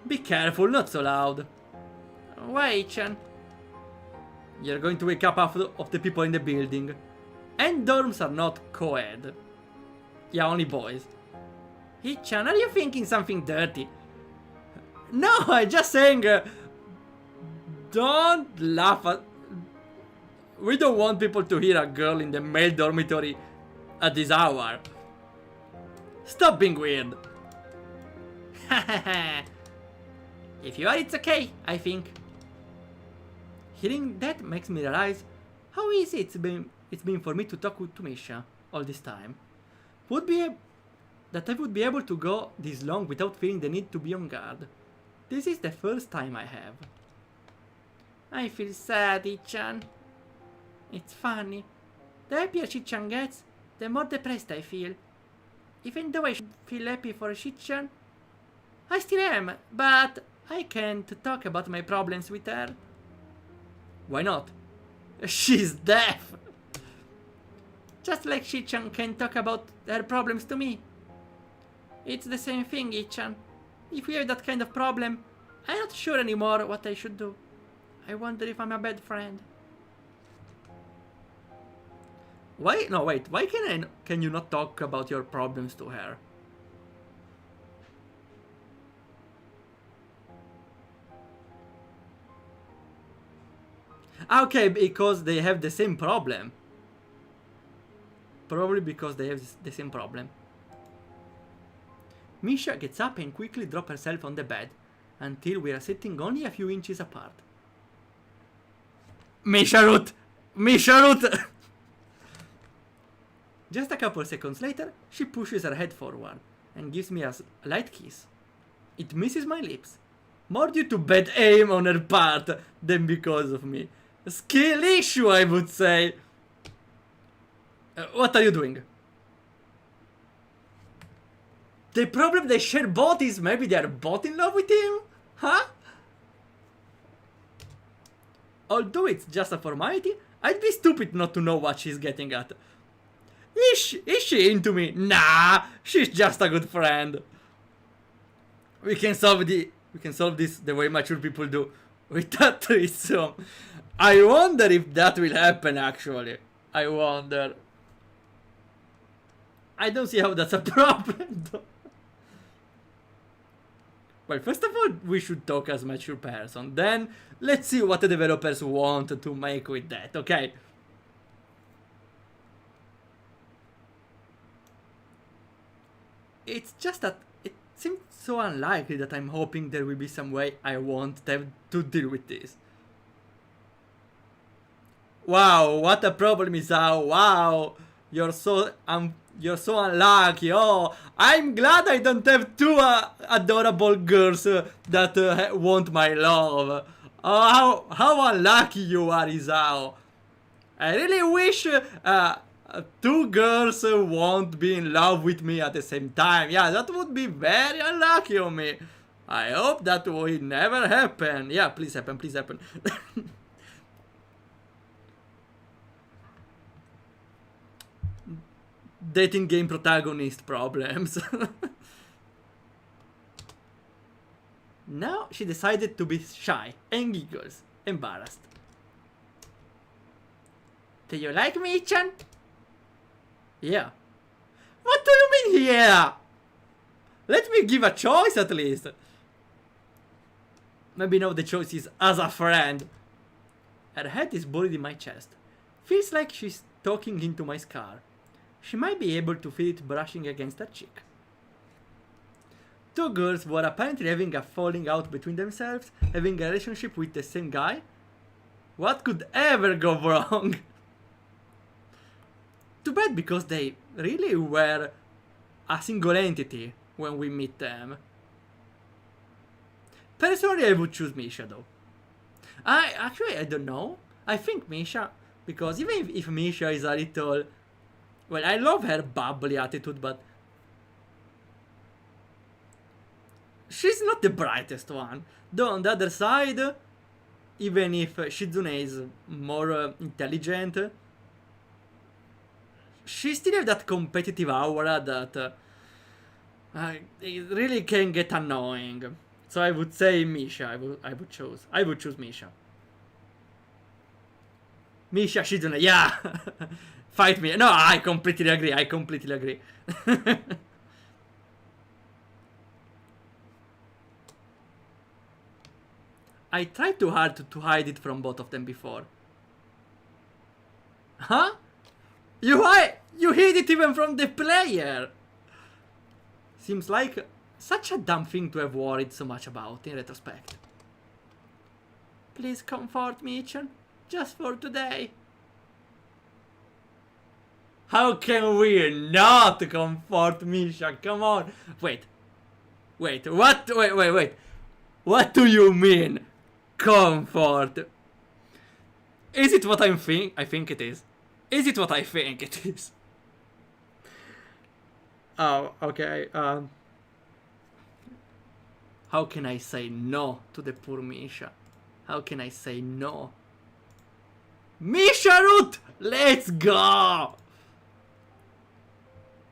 Be careful, not so loud. Why, Ichan? You're going to wake up half of the people in the building. And dorms are not co-ed. Yeah, only boys. Ichan, are you thinking something dirty? No, I'm just saying... don't laugh at... We don't want people to hear a girl in the male dormitory at this hour. Stop being weird. If you are, it's okay, I think. Hearing that makes me realize how easy it's been for me to talk to Misha all this time. Would be that I would be able to go this long without feeling the need to be on guard. This is the first time I have. I feel sad, Ichan. It's funny. The happier Shichan gets, the more depressed I feel. Even though I feel happy for Shichan, I still am, but I can't talk about my problems with her. Why not? She's deaf! Just like Shichan can talk about her problems to me. It's the same thing, Ichan. If we have that kind of problem, I'm not sure anymore what I should do. I wonder if I'm a bad friend. Why? No, wait. Why can you not talk about your problems to her? Okay, because they have the same problem. Probably because they have the same problem. Misha gets up and quickly drops herself on the bed, until we are sitting only a few inches apart. Misha Root! Misha Root! Just a couple seconds later, she pushes her head forward and gives me a light kiss. It misses my lips, more due to bad aim on her part than because of me. A skill issue, I would say. What are you doing? The problem they share both is maybe they are both in love with him? Huh? Although it's just a formality, I'd be stupid not to know what she's getting at. Is she into me? Nah, she's just a good friend. We can solve this the way mature people do, with a threesome. I wonder if that will happen actually. I wonder. I don't see how that's a problem though. Well, first of all, we should talk as a mature person. Then, let's see what the developers want to make with that, okay? It's just that it seems so unlikely that I'm hoping there will be some way I won't have to deal with this. Wow, what a problem, Isao. Wow, you're so unlucky. Oh, I'm glad I don't have two adorable girls that want my love. Oh, how unlucky you are, Isao. I really wish two girls won't be in love with me at the same time. Yeah, that would be very unlucky on me. I hope that will never happen. Yeah, please happen, please happen. Dating game protagonist problems. Now she decided to be shy and giggles, embarrassed. Do you like me, Chan? Yeah. What do you mean, yeah? Let me give a choice at least. Maybe now the choice is as a friend. Her head is buried in my chest. Feels like she's talking into my scar. She might be able to feel it brushing against her cheek. Two girls were apparently having a falling out between themselves, having a relationship with the same guy. What could ever go wrong? Too bad, because they really were a single entity when we meet them. Personally, I would choose Misha though. I don't know. I think Misha, because even if Misha is a little... Well, I love her bubbly attitude, but... she's not the brightest one. Though on the other side, even if Shizune is more intelligent, she still has that competitive aura that it really can get annoying. So I would say Misha. I would choose Misha. Misha, Shizune, yeah. Fight me. No, I completely agree. I completely agree. I tried too hard to hide it from both of them before. Huh? You hid it even from the player! Seems like such a dumb thing to have worried so much about in retrospect. Please comfort me, Ichan. Just for today. How can we not comfort Misha? Come on. Wait. What? Wait. What do you mean? Comfort. Is it what I think it is? Is it what I think it is? Oh, okay. How can I say no to the poor Misha? How can I say no? Misha Root! Let's go!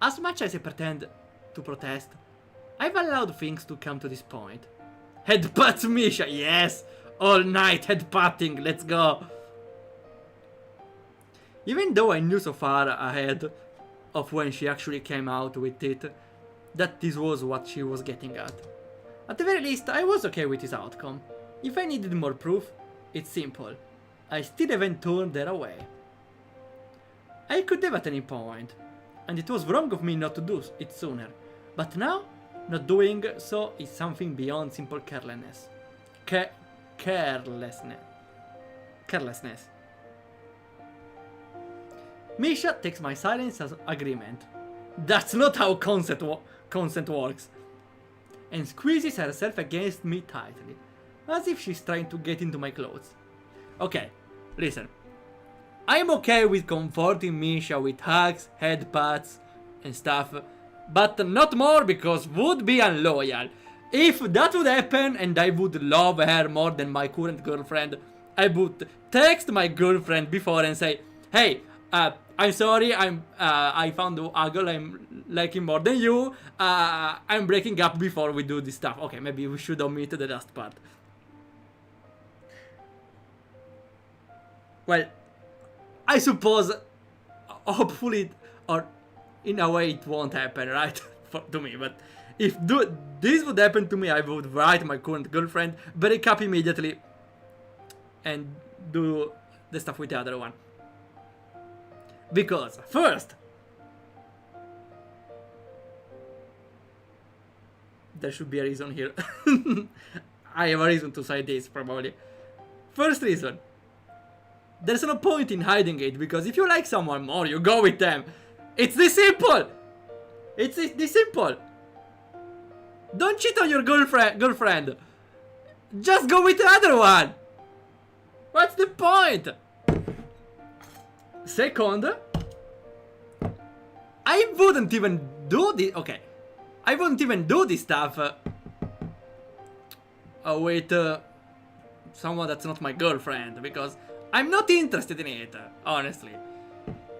As much as I pretend to protest, I've allowed things to come to this point. Headbutt Misha, yes! All night headbutting, let's go! Even though I knew so far ahead of when she actually came out with it, that this was what she was getting at. At the very least, I was okay with this outcome. If I needed more proof, it's simple. I still haven't turned her away. I could have at any point, and it was wrong of me not to do it sooner. But now, not doing so is something beyond simple carelessness. Carelessness. Misha takes my silence as agreement. That's not how consent works. And squeezes herself against me tightly, as if she's trying to get into my clothes. Okay, listen. I'm okay with comforting Misha with hugs, headbutts, and stuff, but not more because would be unloyal. If that would happen and I would love her more than my current girlfriend, I would text my girlfriend before and say, hey, I'm sorry, I found a girl I'm liking more than you, I'm breaking up before we do this stuff. Okay, maybe we should omit the last part. Well, I suppose, hopefully, or in a way it won't happen, right? To me, but if this would happen to me, I would write my current girlfriend, break up immediately, and do the stuff with the other one. Because, first, there should be a reason here. I have a reason to say this, probably. First reason. There's no point in hiding it, because if you like someone more, you go with them. It's this simple! It's this simple! Don't cheat on your girlfriend! Just go with the other one! What's the point? Second, I wouldn't even do this. Okay, I wouldn't even do this stuff with someone that's not my girlfriend, because I'm not interested in it, honestly.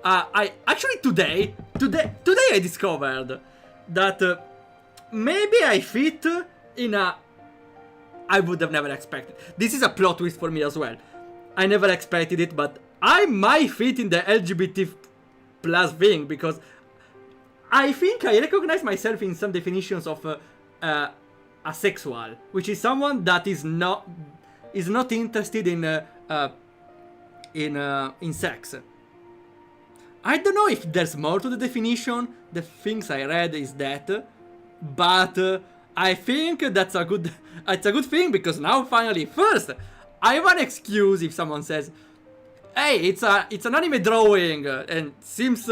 I actually today I discovered that maybe I fit in a. I would have never expected. This is a plot twist for me as well. I never expected it, but I might fit in the LGBT plus thing, because I think I recognize myself in some definitions of asexual, which is someone that is not interested in sex. I don't know if there's more to the definition. The things I read is that, but I think that's a good thing, because now finally, first, I have an excuse if someone says, hey, it's an anime drawing and seems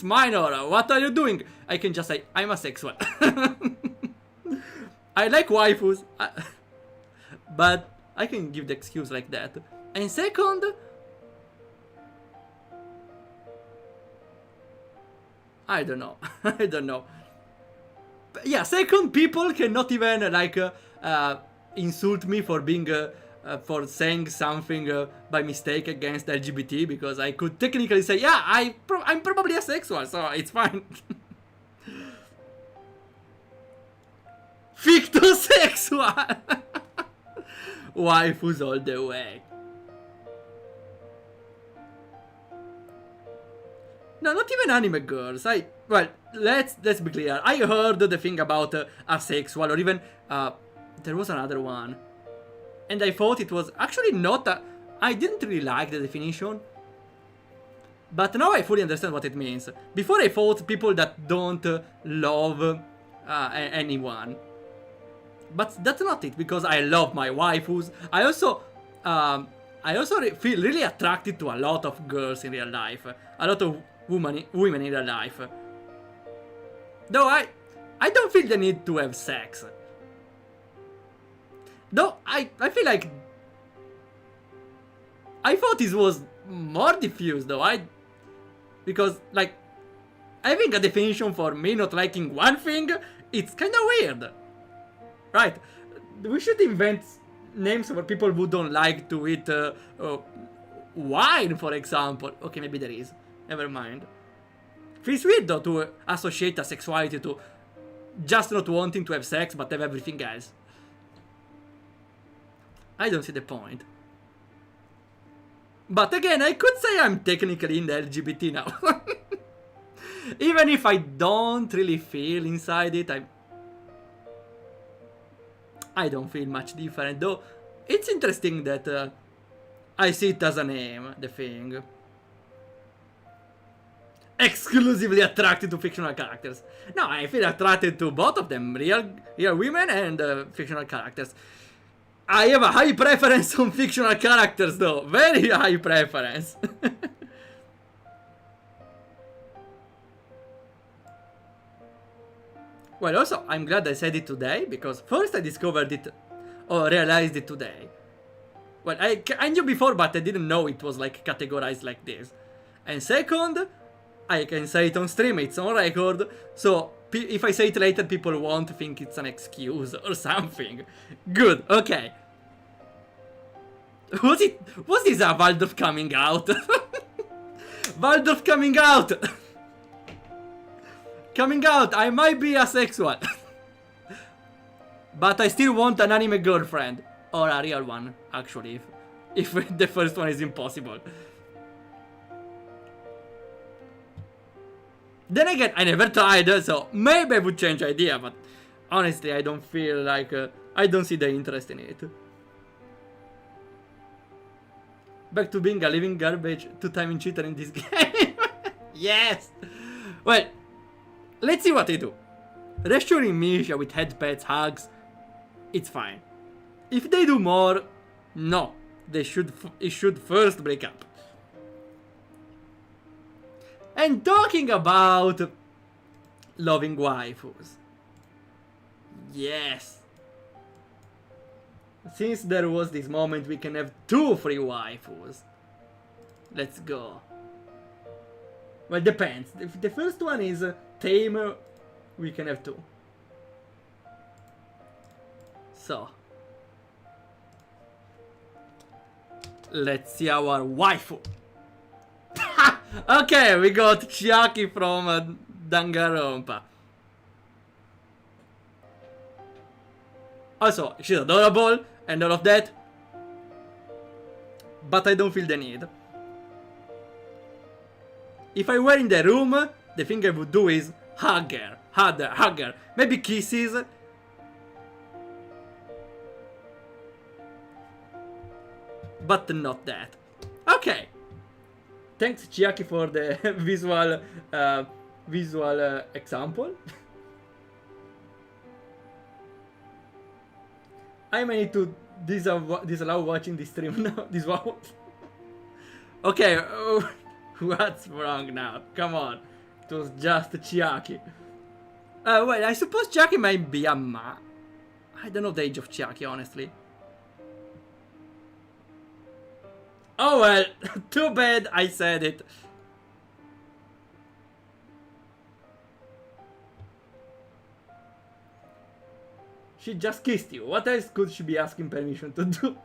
minor. What are you doing? I can just say I'm asexual. I like waifus, but I can give the excuse like that. And second, I don't know. I don't know. But yeah, second, people cannot even like insult me for being for saying something by mistake against LGBT, because I could technically say, yeah, I'm probably asexual, so it's fine. Fictosexual! Waifus all the way. No, not even anime girls. Well, let's be clear. I heard the thing about asexual, or even there was another one, and I thought it was actually not I didn't really like the definition, but now I fully understand what it means. Before I thought people that don't love anyone, but that's not it, because I love my waifus. I also feel really attracted to a lot of girls in real life, a lot of women in real life. Though I don't feel the need to have sex. Though I feel like I thought this was more diffuse though. Because like having a definition for me not liking one thing, it's kind of weird, right? We should invent names for people who don't like to eat wine, for example. Okay, maybe there is. Never mind. Feels weird though to associate a sexuality to just not wanting to have sex but have everything else. I don't see the point. But again, I could say I'm technically in the LGBT now. Even if I don't really feel inside it, I don't feel much different. Though it's interesting that I see it as a name, the thing. Exclusively attracted to fictional characters. No, I feel attracted to both of them, real women and fictional characters. I have a high preference on fictional characters though, very high preference. Well, also, I'm glad I said it today, because first I discovered it, or realized it today. Well, I knew before, but I didn't know it was like categorized like this. And second, I can say it on stream, it's on record, so if I say it later, people won't think it's an excuse or something. Good, okay. Was this a Waldorf coming out? Waldorf coming out! Coming out, I might be asexual. But I still want an anime girlfriend. Or a real one, actually, if the first one is impossible. Then again, I never tried, so maybe I would change idea, but honestly, I don't feel like... I don't see the interest in it. Back to being a living garbage, two-timing cheater in this game. Yes! Well, let's see what they do. Reassuring Misha with head pets, hugs, it's fine. If they do more, no, it should first break up. And talking about loving waifus. Yes. Since there was this moment, we can have 2 free waifus. Let's go. Well, depends. If the first one is tame, we can have 2. So. Let's see our waifu. Okay, we got Chiaki from Danganronpa. Also, she's adorable and all of that. But I don't feel the need. If I were in the room, the thing I would do is hug her. Maybe kisses. But not that. Okay. Thanks Chiaki for the visual example. I may need to disallow watching this stream now. This one. Okay, what's wrong now? Come on. It was just Chiaki. Well, I suppose Chiaki might be a I don't know the age of Chiaki, honestly. Oh well, too bad I said it. She just kissed you. What else could she be asking permission to do?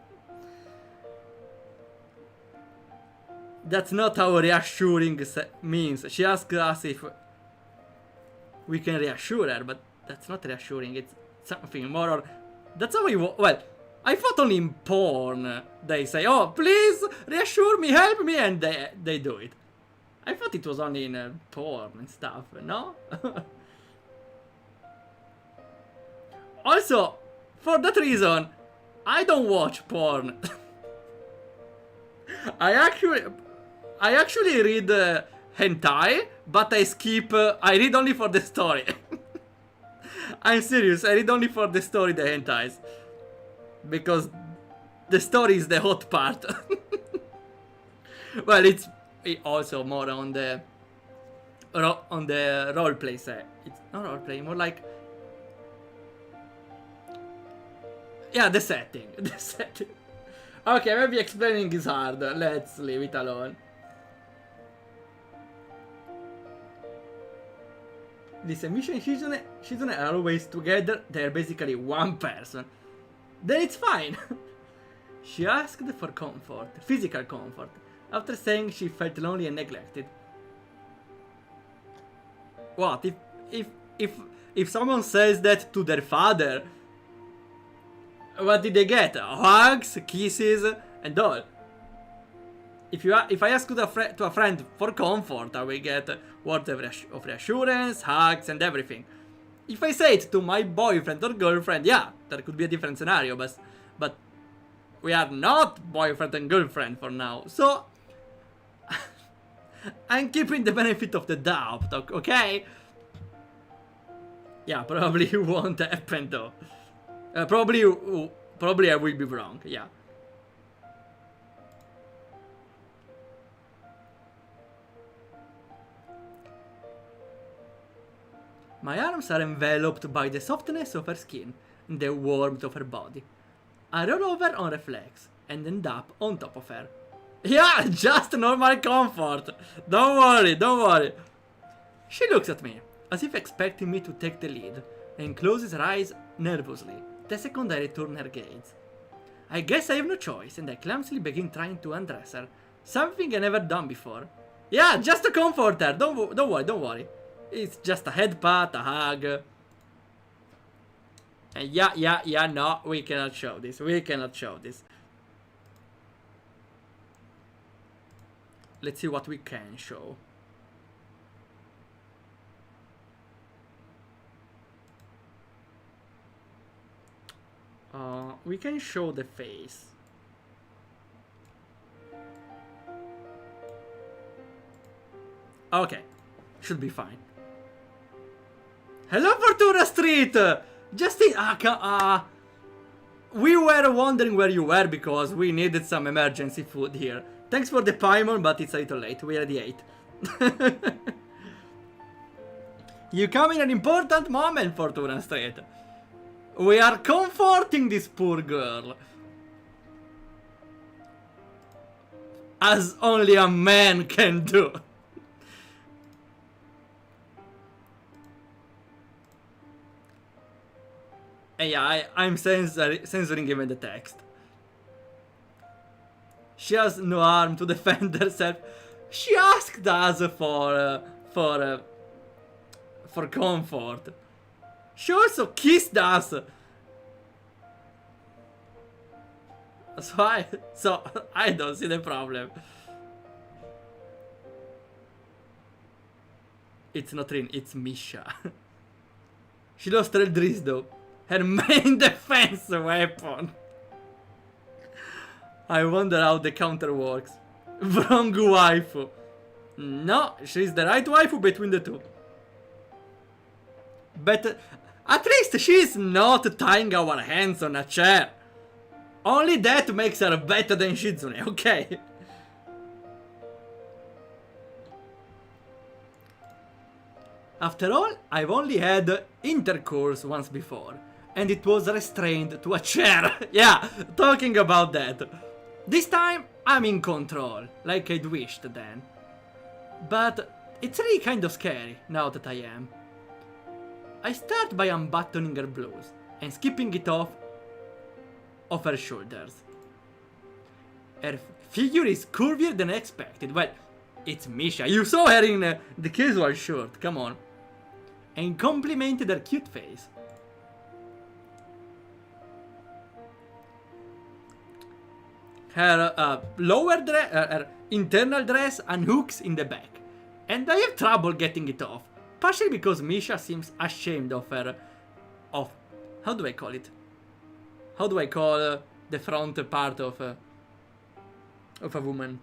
That's not how reassuring means. She asked us if we can reassure her, but that's not reassuring. It's something more. Or that's how we. Well, I thought only in porn they say, "Oh, please reassure me, help me," and they do it. I thought it was only in porn and stuff. No. Also, for that reason, I don't watch porn. I actually read hentai, but I skip. I read only for the story. I'm serious. I read only for the story, the hentais, because the story is the hot part. Well, it's also more on the on the roleplay set. It's not roleplay, more like, yeah, the setting. The setting. Okay, maybe explaining is hard. Let's leave it alone. Listen, Misha and Shizune are always together. They're basically one person. Then it's fine. She asked for comfort, physical comfort, after saying she felt lonely and neglected. What if someone says that to their father? What did they get? Hugs, kisses, and all. If I ask to a friend for comfort, I will get words of reassurance, hugs, and everything. If I say it to my boyfriend or girlfriend, yeah, there could be a different scenario, but we are not boyfriend and girlfriend for now, so I'm keeping the benefit of the doubt, okay? Yeah, probably it won't happen though. Probably I will be wrong, yeah. My arms are enveloped by the softness of her skin and the warmth of her body. I roll over on reflex and end up on top of her. Yeah, just normal comfort. Don't worry, don't worry. She looks at me, as if expecting me to take the lead, and closes her eyes nervously the second I return her gaze. I guess I have no choice, and I clumsily begin trying to undress her, something I never done before. Yeah, just to comfort her. Don't worry, don't worry. It's just a head pat, a hug. And yeah, no, we cannot show this. We cannot show this. Let's see what we can show. We can show the face. Okay, should be fine. Hello, Fortuna Street! We were wondering where you were because we needed some emergency food here. Thanks for the paimon, but it's a little late. We already ate. You come in an important moment, Fortuna Street. We are comforting this poor girl. As only a man can do. And yeah, I'm censoring even the text. She has no arm to defend herself. She asked us for comfort. She also kissed us. So I don't see the problem. It's not Rin, it's Misha. She lost her Driz though. Her main defense weapon. I wonder how the counter works. Wrong waifu. No, she's the right waifu between the two. But at least she's not tying our hands on a chair. Only that makes her better than Shizune, okay? After all, I've only had intercourse once before, and it was restrained to a chair. Yeah, talking about that. This time, I'm in control, like I'd wished then. But it's really kind of scary, now that I am. I start by unbuttoning her blouse, and skipping it off her shoulders. Her figure is curvier than expected. Well, it's Misha. You saw her in the casual shirt, come on. And complimented her cute face. Her her internal dress unhooks in the back, and I have trouble getting it off, partially because Misha seems ashamed of her, how do I call it? How do I call the front part of a woman?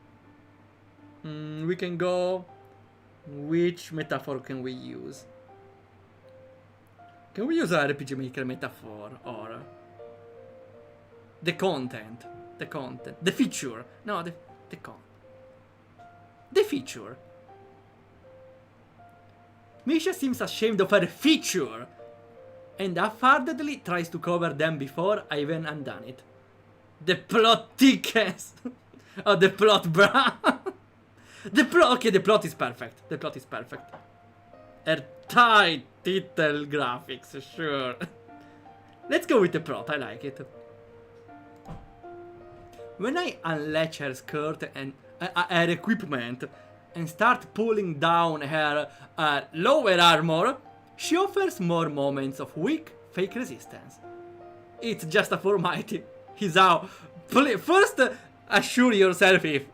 We can go. Which metaphor can we use? Can we use a RPG Maker metaphor or the content? The content. The feature. No, the feature. Misha seems ashamed of her feature and half-heartedly tries to cover them before I even undone it. The plot thickens. Oh, the plot, bruh. Okay, the plot is perfect. The plot is perfect. Her tight title graphics, sure. Let's go with the plot, I like it. When I unlatch her skirt and her equipment and start pulling down her lower armor, she offers more moments of weak, fake resistance. It's just a formality. He's out. First, assure yourself if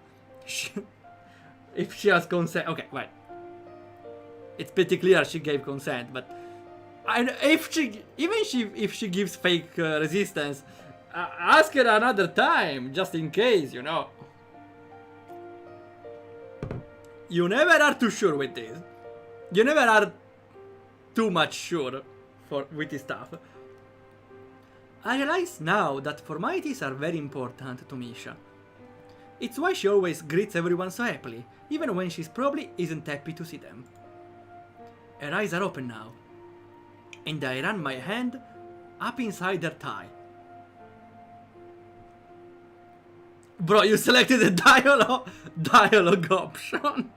she has consent. Okay, wait. It's pretty clear she gave consent, but if she gives fake resistance, ask her another time, just in case, you know. You never are too sure with this. You never are too much sure with this stuff. I realize now that formalities are very important to Misha. It's why she always greets everyone so happily, even when she probably isn't happy to see them. Her eyes are open now, and I run my hand up inside her thigh. Bro, you selected the dialogue option.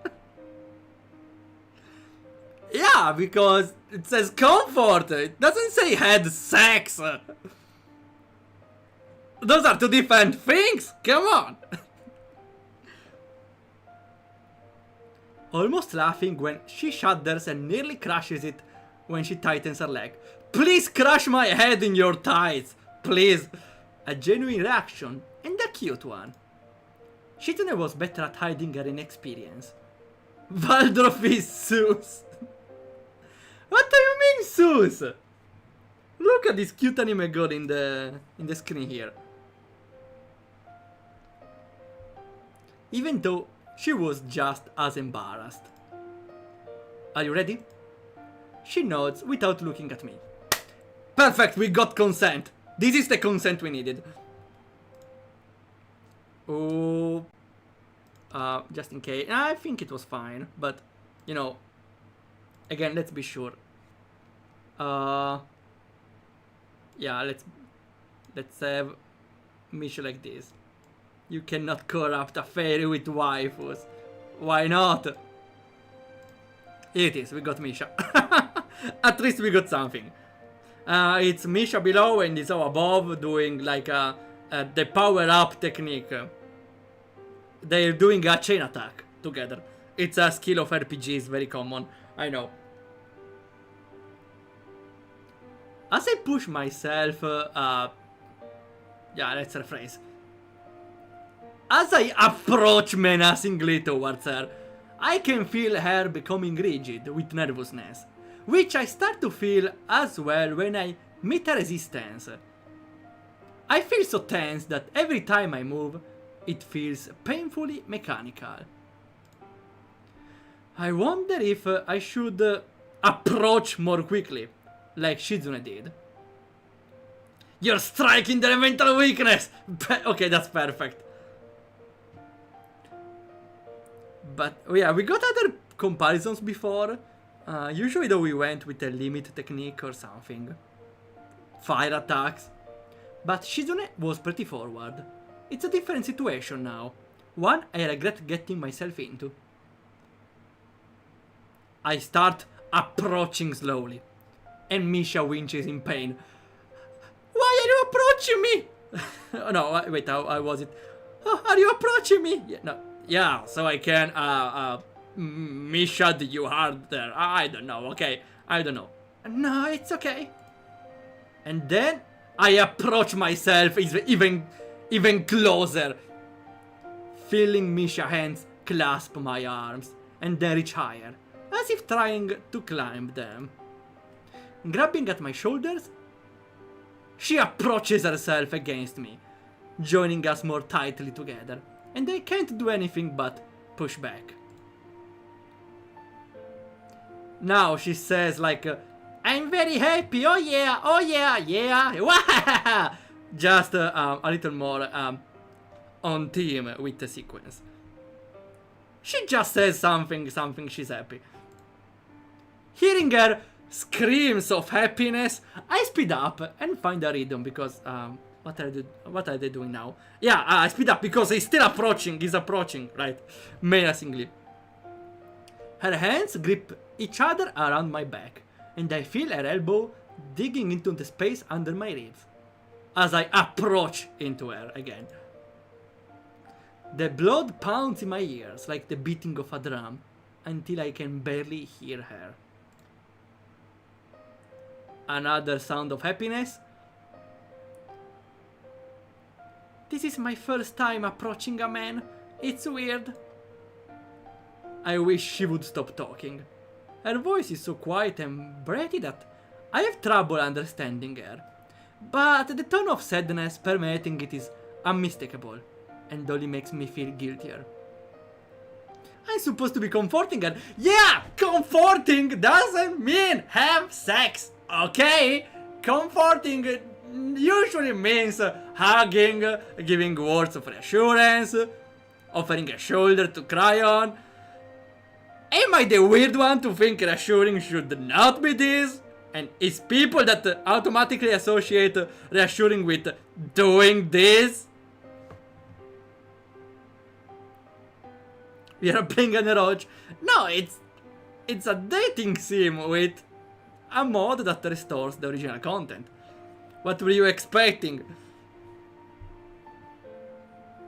Yeah, because it says comfort. It doesn't say had sex. Those are two different things. Come on. Almost laughing when she shudders and nearly crushes it when she tightens her leg. Please crush my head in your thighs. Please. A genuine reaction. And a cute one. Shizune was better at hiding her inexperience. Waldorf is sus. What do you mean sus? Look at this cute anime girl in the screen here. Even though she was just as embarrassed. Are you ready? She nods without looking at me. Perfect, we got consent. This is the consent we needed. Oh, just in case. I think it was fine, but you know, again, let's be sure. Yeah, let's have Misha like this. You cannot corrupt a fairy with waifus. Why not? Here it is. We got Misha. At least we got something. It's Misha below and Isao above doing like the power up technique. They're doing a chain attack together. It's a skill of RPGs, very common. I know. As I push myself, yeah, let's rephrase. As I approach menacingly towards her, I can feel her becoming rigid with nervousness, which I start to feel as well when I meet her resistance. I feel so tense that every time I move, it feels painfully mechanical. I wonder if I should approach more quickly, like Shizune did. You're striking their mental weakness! Okay, that's perfect. But yeah, we got other comparisons before. Usually though we went with a limit technique or something. Fire attacks. But Shizune was pretty forward. It's a different situation now. One I regret getting myself into. I start approaching slowly. And Misha winches in pain. Why are you approaching me? No, wait, how was it? Oh, are you approaching me? Yeah, no. Yeah, so I can, Misha you harder. I don't know, okay. I don't know. No, it's okay. And then I approach myself even closer. Feeling Misha's hands clasp my arms and then reach higher, as if trying to climb them. Grabbing at my shoulders, she approaches herself against me, joining us more tightly together, and I can't do anything but push back. Now she says like, I'm very happy, oh yeah, yeah. Just a little more on theme with the sequence. She just says something she's happy. Hearing her screams of happiness, I speed up and find a rhythm because what are they doing now? Yeah, I speed up because he's still approaching. He's approaching, right? Menacingly. Her hands grip each other around my back, and I feel her elbow digging into the space under my ribs as I approach into her again. The blood pounds in my ears like the beating of a drum until I can barely hear her. Another sound of happiness. This is my first time approaching a man. It's weird. I wish she would stop talking. Her voice is so quiet and breathy that I have trouble understanding her. But the tone of sadness permeating it is unmistakable and only makes me feel guiltier. I'm supposed to be comforting her. Yeah, comforting doesn't mean have sex, okay? Comforting usually means hugging, giving words of reassurance, offering a shoulder to cry on. Am I the weird one to think reassuring should not be this? And it's people that automatically associate reassuring with doing this? We are playing an Roach. No, it's a dating sim with a mod that restores the original content. What were you expecting?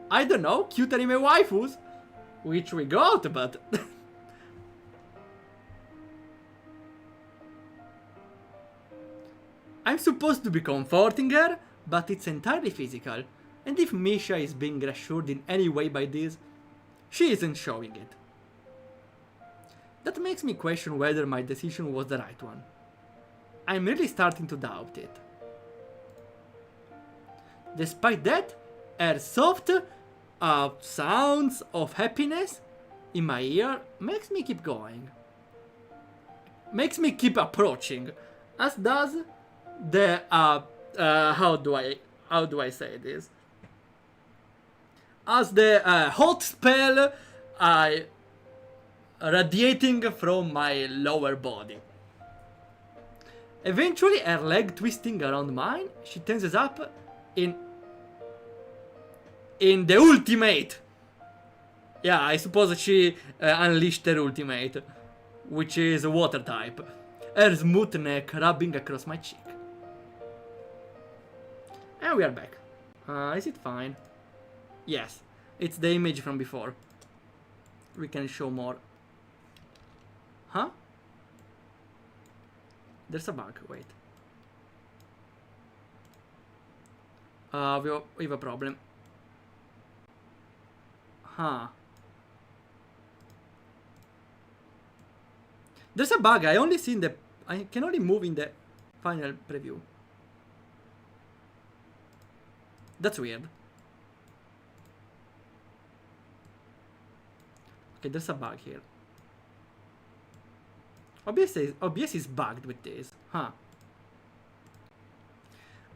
I don't know, cute anime waifus? Which we got, but... I'm supposed to be comforting her, but it's entirely physical. And if Misha is being reassured in any way by this, she isn't showing it. That makes me question whether my decision was the right one. I'm really starting to doubt it. Despite that, her soft sounds of happiness in my ear makes me keep going. Makes me keep approaching, as does the how do I say this? As the hot spell radiating from my lower body. Eventually, her leg twisting around mine, she tenses up in the ultimate. Yeah, I suppose she unleashed her ultimate, which is water type. Her smooth neck rubbing across my cheek. And we are back. Is it fine? Yes, it's the image from before. We can show more. Huh? There's a bug, wait. We have a problem. Huh. There's a bug, I can only move in the final preview. That's weird. Okay, there's a bug here. OBS is bugged with this, huh?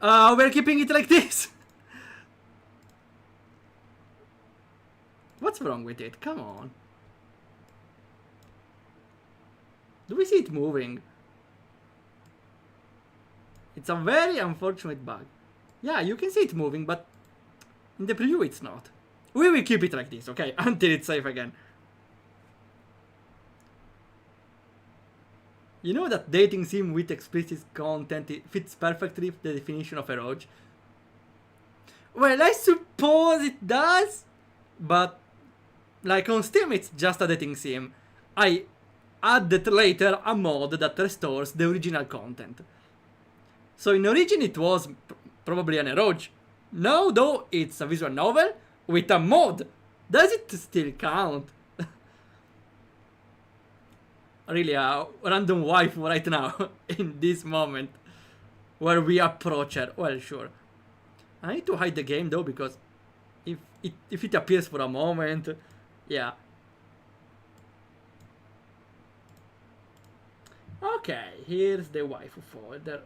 We're keeping it like this. What's wrong with it? Come on. Do we see it moving? It's a very unfortunate bug. Yeah, you can see it moving, but in the preview it's not. We will keep it like this, okay? Until it's safe again. You know that dating sim with explicit content fits perfectly the definition of a roach? Well, I suppose it does, but like on Steam it's just a dating sim. I added later a mod that restores the original content. So in origin it was probably an eroge. Now though it's a visual novel with a mod. Does it still count? Really a random wife right now, in this moment, where we approach her. Well, sure. I need to hide the game though, because if it appears for a moment, yeah. Okay, here's the waifu folder.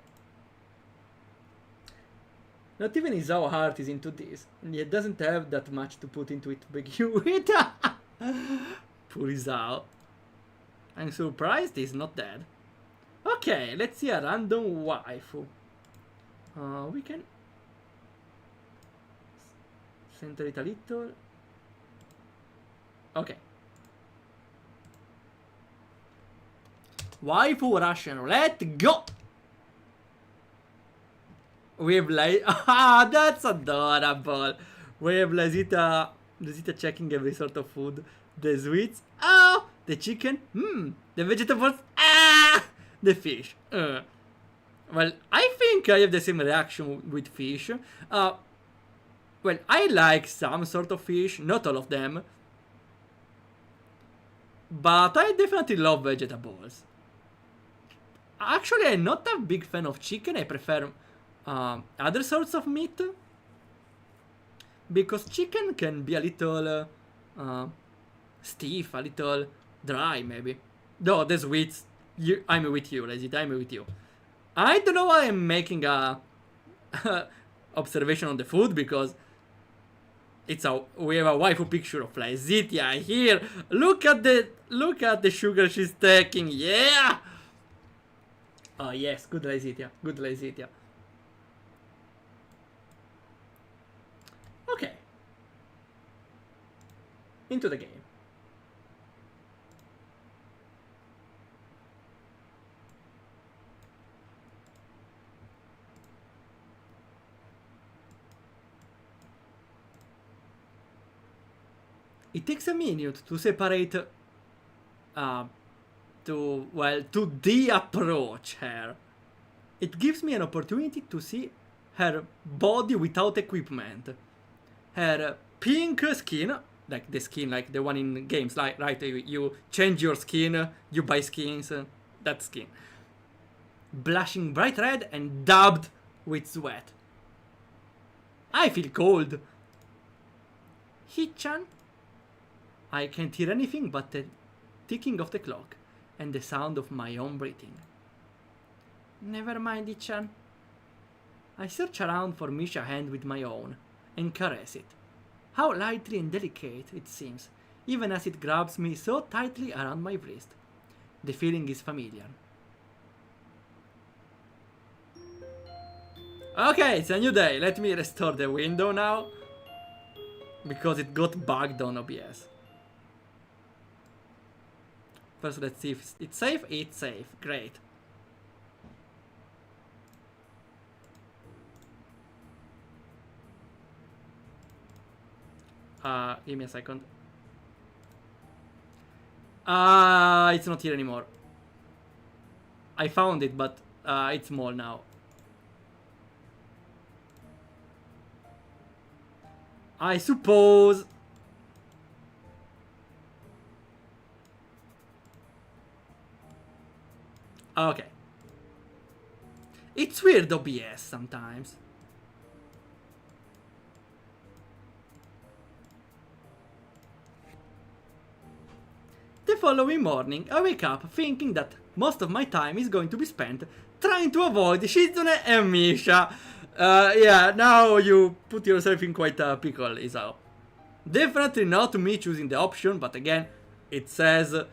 Not even Izao Heart is into this, and he doesn't have that much to put into it to begin with. Poor Izao. I'm surprised he's not dead. Okay, let's see a random waifu. We can center it a little. Okay. Waifu Russian roulette, go! With like, that's adorable. With Lazita checking every sort of food. The sweets, oh, the chicken, the vegetables, the fish. Well, I think I have the same reaction with fish. Well, I like some sort of fish, not all of them. But I definitely love vegetables. Actually, I'm not a big fan of chicken. I prefer other sorts of meat. Because chicken can be a little stiff, a little dry, maybe. Though, the sweets, I'm with you, Lazit, I'm with you. I don't know why I'm making a observation on the food, because we have a waifu picture of Lazitia here. Look at the sugar she's taking. Yeah. Oh yes, good Lazitia. Good Lazitia. Okay. Into the game. It takes a minute to separate, to de-approach her. It gives me an opportunity to see her body without equipment. Her pink skin, like the skin, like the one in games, like, right, you change your skin, you buy skins, that skin. Blushing bright red and dabbed with sweat. I feel cold. Hichan? I can't hear anything but the ticking of the clock and the sound of my own breathing. Never mind, Hichan. I search around for Misha's hand with my own and caress it. How lightly and delicate it seems, even as it grabs me so tightly around my wrist. The feeling is familiar. Okay, it's a new day. Let me restore the window now, because it got bugged on OBS. First, let's see if it's safe. It's safe. Great. Give me a second. It's not here anymore. I found it, but it's small now. I suppose. Okay. It's weird OBS sometimes. The following morning, I wake up thinking that most of my time is going to be spent trying to avoid Shizune and Misha. Yeah, now you put yourself in quite a pickle, Isao. Definitely not me choosing the option, but again, it said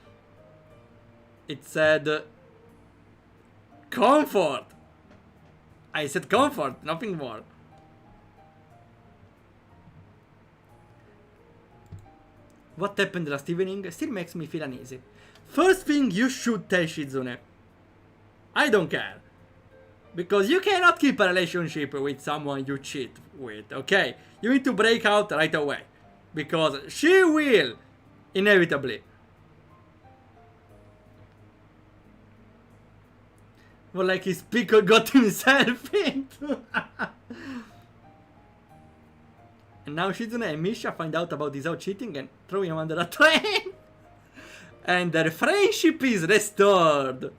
comfort. I said comfort, nothing more. What happened last evening still makes me feel uneasy. First thing you should tell Shizune. I don't care. Because you cannot keep a relationship with someone you cheat with, okay? You need to break out right away. Because she will, inevitably. Well, like his pickle got himself into. And now Shizune and Misha find out about Isao cheating and throw him under a train. And their friendship is restored.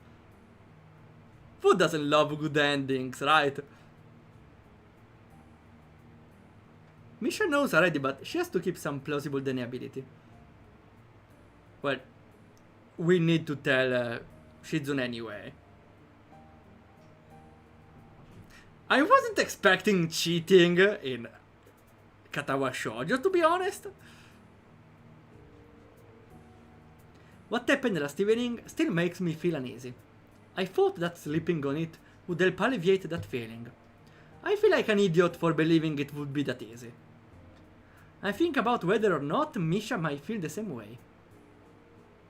Who doesn't love good endings, right? Misha knows already, but she has to keep some plausible deniability. Well, we need to tell Shizune anyway. I wasn't expecting cheating in Katawa Shoujo, to be honest. What happened last evening still makes me feel uneasy. I thought that sleeping on it would help alleviate that feeling. I feel like an idiot for believing it would be that easy. I think about whether or not Misha might feel the same way.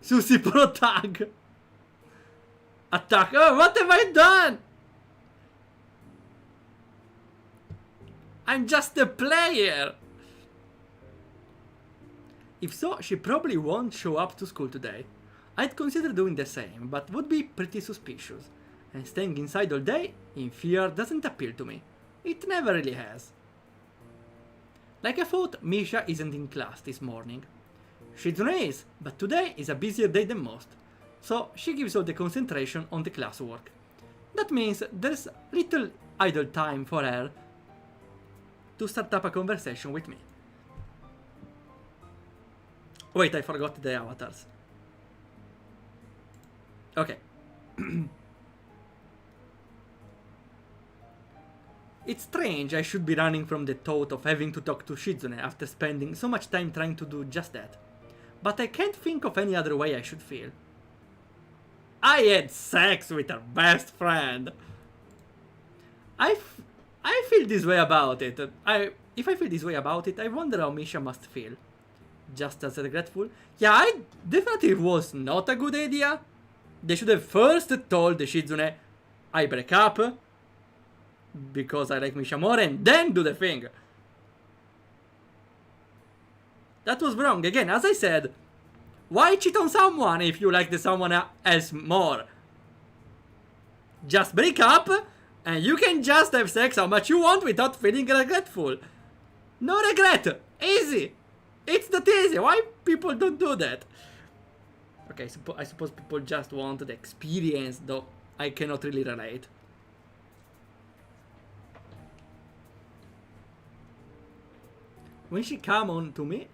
Susie Pro Tag! Attack! Oh, what have I done? I'm just a player! If so, she probably won't show up to school today. I'd consider doing the same, but would be pretty suspicious. And staying inside all day, in fear, doesn't appeal to me. It never really has. Like I thought, Misha isn't in class this morning. Shizune is, but today is a busier day than most. So she gives all the concentration on the classwork. That means there's little idle time for her to start up a conversation with me. Wait, I forgot the avatars. Okay. It's strange I should be running from the thought of having to talk to Shizune after spending so much time trying to do just that. But I can't think of any other way I should feel. I had sex with her best friend. I feel this way about it. If I feel this way about it, I wonder how Misha must feel. Just as regretful? Yeah, I definitely was not a good idea. They should have first told the Shizune I break up because I like Misha more and then do the thing. That was wrong. Again, as I said, why cheat on someone if you like the someone else more? Just break up and you can just have sex how much you want without feeling regretful. No regret. Easy. It's that easy. Why people don't do that? Okay, I suppose people just want the experience, though I cannot really relate. When she came on to me,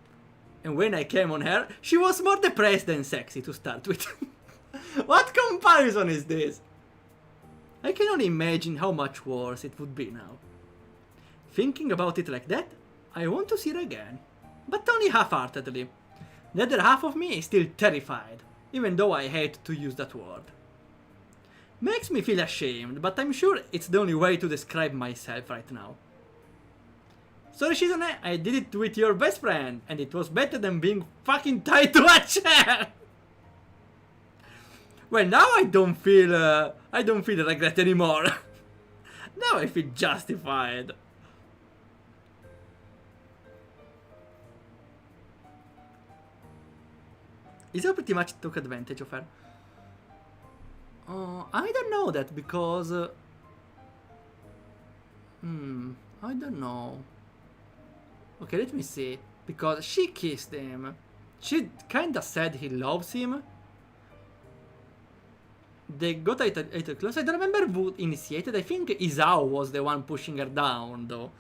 and when I came on her, she was more depressed than sexy to start with. What comparison is this? I can only imagine how much worse it would be now. Thinking about it like that, I want to see her again. But only half-heartedly. The other half of me is still terrified, even though I hate to use that word. Makes me feel ashamed, but I'm sure it's the only way to describe myself right now. Sorry Shizune, I did it with your best friend, and it was better than being fucking tied to a chair! Well, now I don't feel regret anymore. Now I feel justified. Isao pretty much took advantage of her. I don't know that because... I don't know. Okay, let me see. Because she kissed him. She kinda said he loves him. They got a little close. I don't remember who initiated. I think Isao was the one pushing her down, though.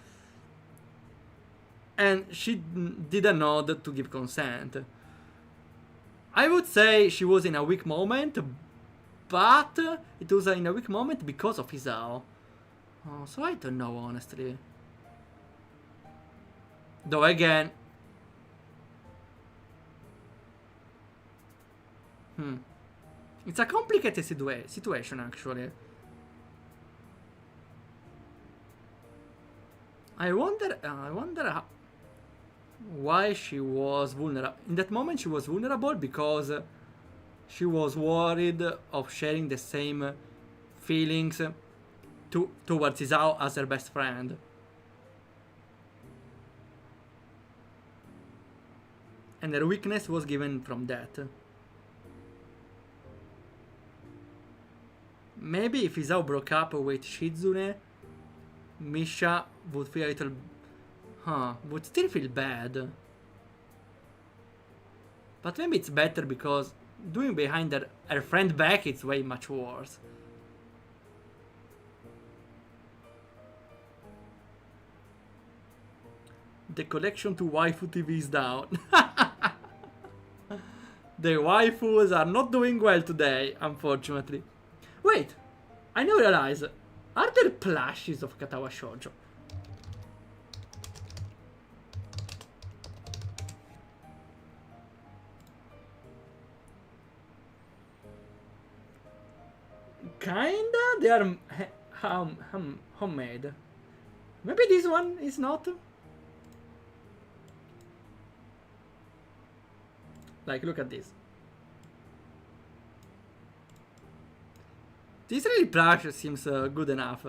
And she did a nod to give consent. I would say she was in a weak moment, but it was in a weak moment because of Isao. Oh, so I don't know, honestly. Though again... It's a complicated situation, actually. I wonder why she was vulnerable. In that moment she was vulnerable because she was worried of sharing the same feelings towards Isao as her best friend. And her weakness was given from that. Maybe if Isao broke up with Shizune, Misha would feel a little... would still feel bad. But maybe it's better because doing behind her friend back it's way much worse. The collection to waifu TV is down. The waifus are not doing well today, unfortunately. Wait, I now realize, are there plushies of Katawa Shoujo? Kinda. They are homemade. Maybe this one is not. Like, look at this. This really plush seems good enough.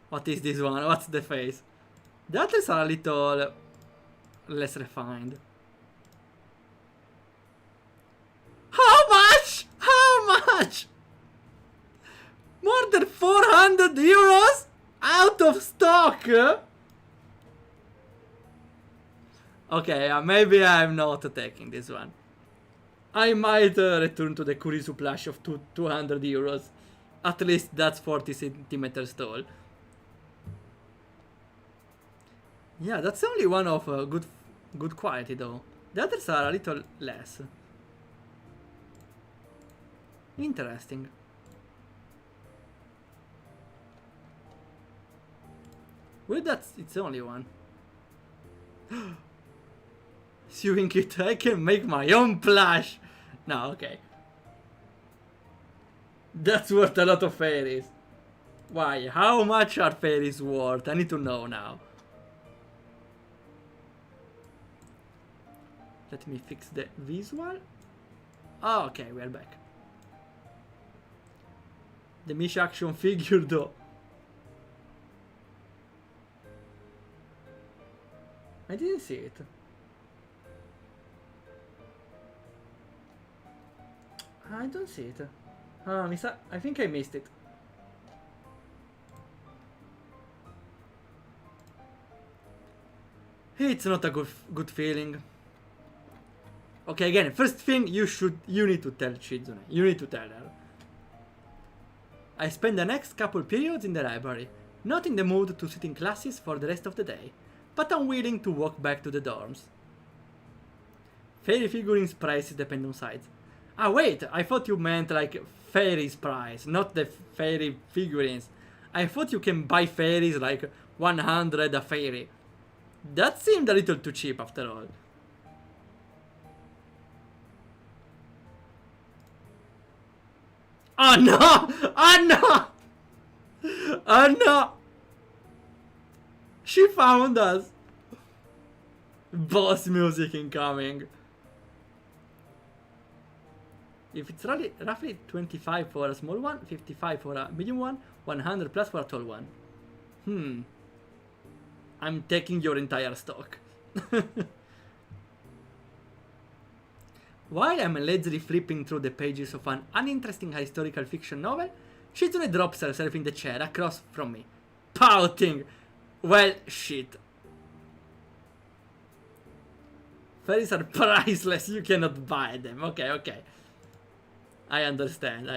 What is this one? What's the face? The others are a little less refined. How much? How much? More than 400 euros? Out of stock? Okay, maybe I'm not taking this one. I might return to the Kurisu plush of 200 euros. At least that's 40 centimeters tall. Yeah, that's only one of good quality though. The others are a little less. Interesting. Well, that's its only one. Sewing kit, I can make my own plush. No, okay. That's worth a lot of fairies. Why? How much are fairies worth? I need to know now. Let me fix the visual. Oh, okay, we are back. The Mish action figure though. I didn't see it. I don't see it. I think I missed it. It's not a good feeling. Okay, again, first thing you need to tell Shizune. You need to tell her. I spend the next couple periods in the library, not in the mood to sit in classes for the rest of the day, but I'm willing to walk back to the dorms. Fairy figurines prices depend on size. Ah wait, I thought you meant like fairies price, not the fairy figurines. I thought you can buy fairies like 100 a fairy. That seemed a little too cheap after all. Oh no! Oh no! Oh no! She found us! Boss music incoming. If it's roughly 25 for a small one, 55 for a medium one, 100 plus for a tall one. I'm taking your entire stock. While I'm lazily flipping through the pages of an uninteresting historical fiction novel, Shizune drops herself in the chair across from me, pouting. Well, shit. Fairies are priceless, you cannot buy them. Okay. I understand.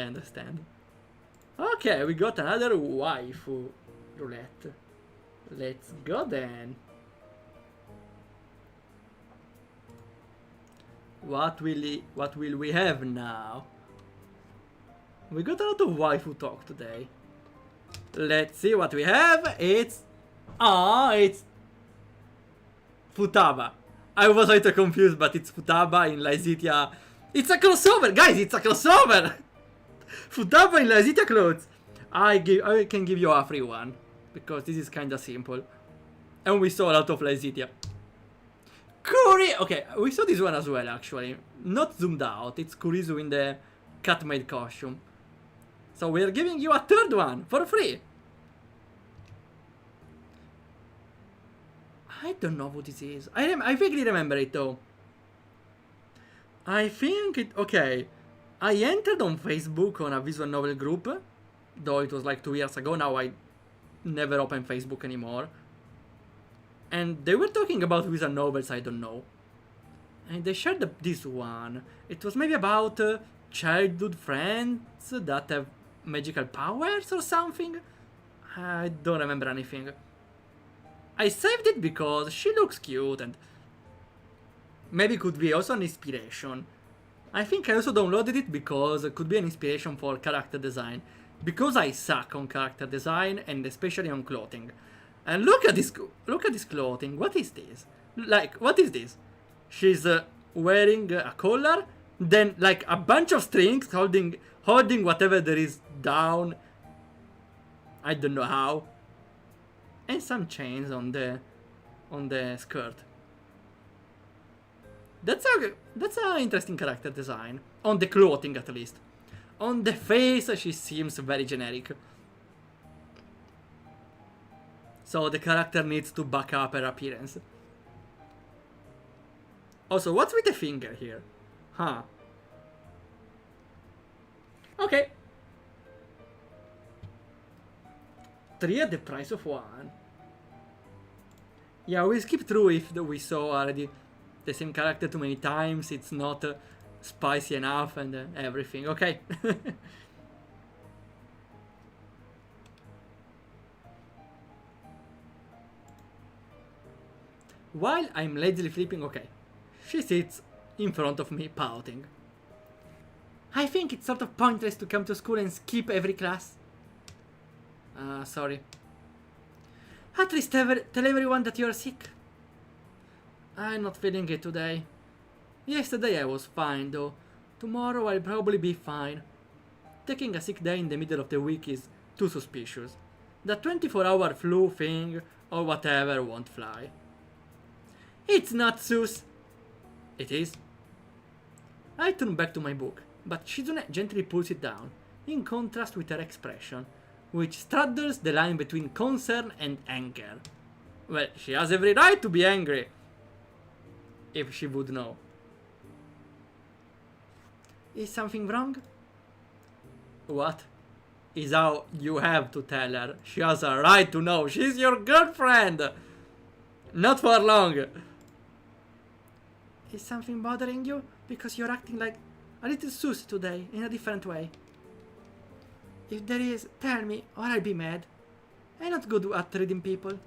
Okay, we got another waifu roulette. Let's go then. What will we have now? We got a lot of waifu talk today. Let's see what we have. It's Futaba. I was a little confused, but it's Futaba in Lyzetia. It's a crossover, guys! It's a crossover! Futaba in Lyzetia clothes. I can give you a free one, because this is kinda simple. And we saw a lot of Lyzetia. Okay, we saw this one as well, actually. Not zoomed out, it's Kurisu in the cat-made costume. So we're giving you a third one, for free. I don't know what this is. I vaguely remember it, though. I think it... Okay. I entered on Facebook on a visual novel group, though it was like 2 years ago. Now I never open Facebook anymore. And they were talking about visual novels I don't know. And they shared this one. It was maybe about childhood friends that have magical powers or something. I don't remember anything. I saved it because she looks cute and maybe could be also an inspiration. I think I also downloaded it because it could be an inspiration for character design. Because I suck on character design and especially on clothing. And look at this clothing. What is this? Like, what is this? She's wearing a collar then like a bunch of strings holding whatever there is down. I don't know how. And some chains on the skirt. That's a interesting character design. On the clothing at least. On the face she seems very generic. So the character needs to back up her appearance. Also, what's with the finger here? Huh. Okay. 3 at the price of 1. Yeah, we skip through if we saw already the same character too many times. It's not spicy enough and everything. Okay. While I'm lazily flipping, okay, she sits in front of me pouting. I think it's sort of pointless to come to school and skip every class. Sorry. At least tell everyone that you're sick. I'm not feeling it today. Yesterday I was fine though. Tomorrow I'll probably be fine. Taking a sick day in the middle of the week is too suspicious. The 24-hour flu thing or whatever won't fly. It's not sus. It is. I turn back to my book, but Shizune gently pulls it down, in contrast with her expression, which straddles the line between concern and anger. Well, she has every right to be angry. If she would know. Is something wrong? What? Is how you have to tell her. She has a right to know. She's your girlfriend. Not for long. Is something bothering you? Because you're acting like a little sus today, in a different way. If there is, tell me, or I'll be mad. I'm not good at reading people.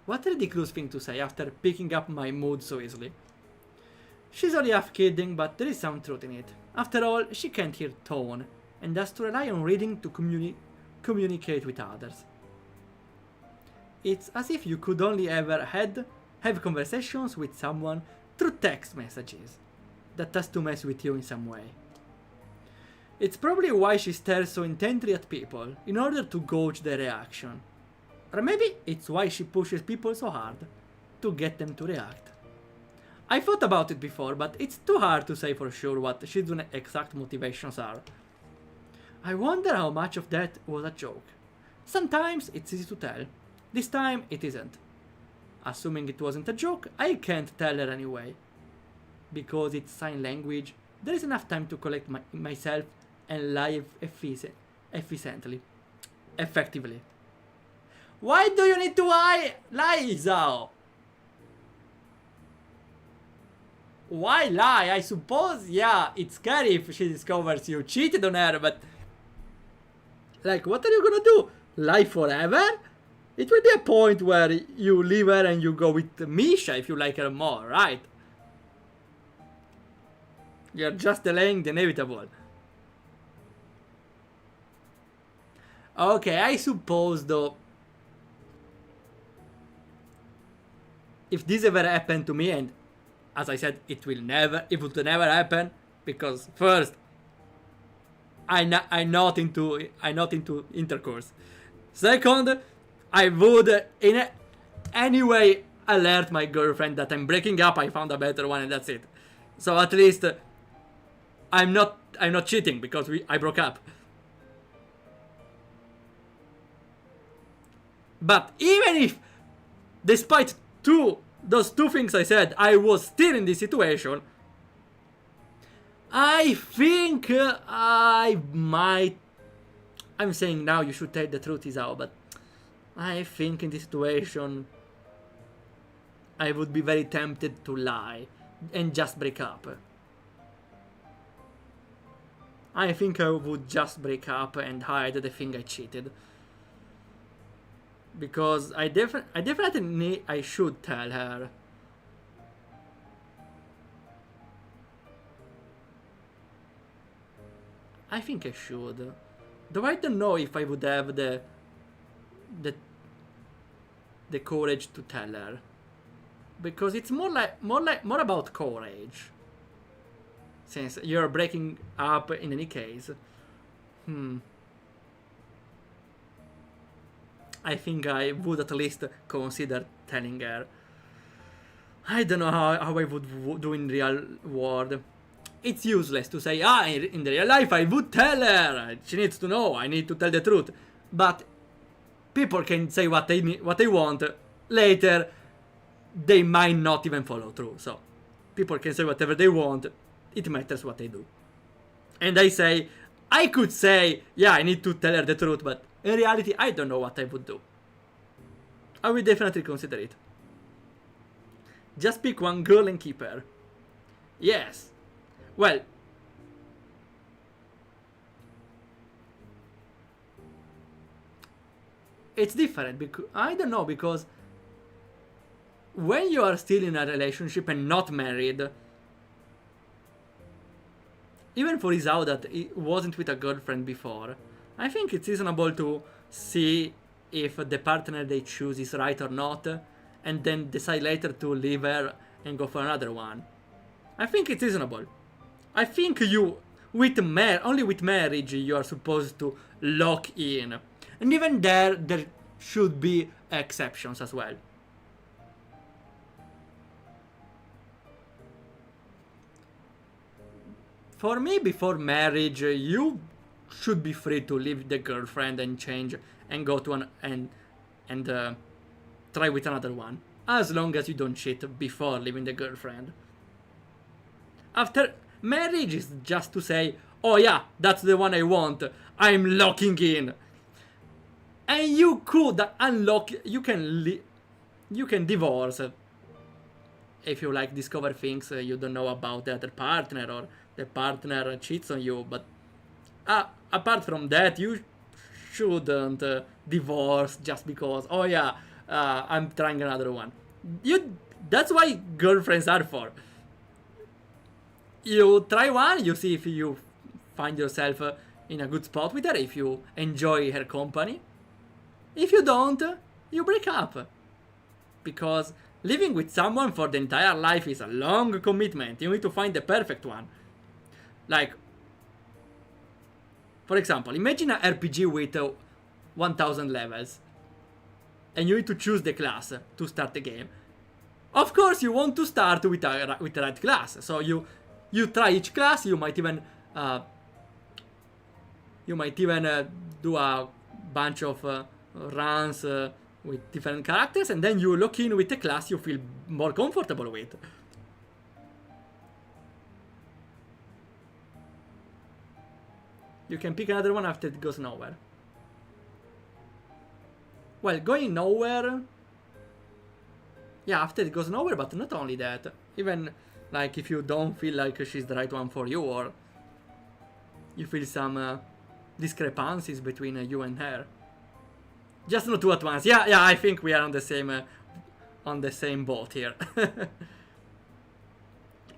What a ridiculous thing to say after picking up my mood so easily. She's only half kidding, but there is some truth in it. After all, she can't hear tone, and has to rely on reading to communicate with others. It's as if you could only ever have conversations with someone through text messages. That has to mess with you in some way. It's probably why she stares so intently at people, in order to gauge their reaction. Or maybe it's why she pushes people so hard, to get them to react. I thought about it before, but it's too hard to say for sure what Shizune's exact motivations are. I wonder how much of that was a joke. Sometimes it's easy to tell. This time it isn't. Assuming it wasn't a joke, I can't tell her anyway. Because it's sign language, there is enough time to collect myself and lie efficiently. Effectively. Why do you need to lie, Zao? Why lie? I suppose, yeah, it's scary if she discovers you cheated on her, but... Like, what are you gonna do? Lie forever? It will be a point where you leave her and you go with Misha if you like her more, right? You're just delaying the inevitable. Okay, I suppose though, if this ever happened to me, and as I said, it would never happen, because first, I'm not into intercourse. Second, I would in any way alert my girlfriend that I'm breaking up. I found a better one, and that's it. So at least I'm not cheating because I broke up. But even if, despite those two things I said, I was still in this situation, I think I might... I'm saying now you should tell the truth, Isao, but I think in this situation I would be very tempted to lie and just break up. I think I would just break up and hide the thing I cheated. Because I definitely I should tell her. I think I should. Though I don't know if I would have the courage to tell her. Because it's more about courage. since you're breaking up in any case. I think I would at least consider telling her. I don't know how I would do in real world. It's useless to say, in the real life I would tell her. She needs to know, I need to tell the truth. But people can say what they want. Later, they might not even follow through. So, people can say whatever they want. It matters what they do. And I could say, yeah, I need to tell her the truth, but in reality, I don't know what I would do. I will definitely consider it. Just pick one girl and keep her. Yes. Well, it's different because I don't know, because when you are still in a relationship and not married, even for Isao that it wasn't with a girlfriend before, I think it's reasonable to see if the partner they choose is right or not, and then decide later to leave her and go for another one. I think it's reasonable. I think only with marriage you are supposed to lock in. And even there should be exceptions as well. For me, before marriage, you should be free to leave the girlfriend and change and go to and try with another one, as long as you don't cheat before leaving the girlfriend. After marriage is just to say, oh yeah, that's the one I want, I'm locking in. And you could unlock, you can divorce if you like discover things you don't know about the other partner, or the partner cheats on you. But apart from that, you shouldn't divorce just because, oh yeah, I'm trying another one. That's why girlfriends are for. You try one, you see if you find yourself in a good spot with her, if you enjoy her company. If you don't, you break up. Because living with someone for the entire life is a long commitment. You need to find the perfect one. Like, for example, imagine an RPG with 1000 levels. And you need to choose the class to start the game. Of course, you want to start with the right class. So you try each class. You might even do a bunch of runs with different characters, and then you lock in with a class you feel more comfortable with. You can pick another one after it goes nowhere. Well, going nowhere... Yeah, after it goes nowhere, but not only that. Even, like, if you don't feel like she's the right one for you, or you feel some discrepancies between you and her. Just not two at once. Yeah, I think we are on the same boat here.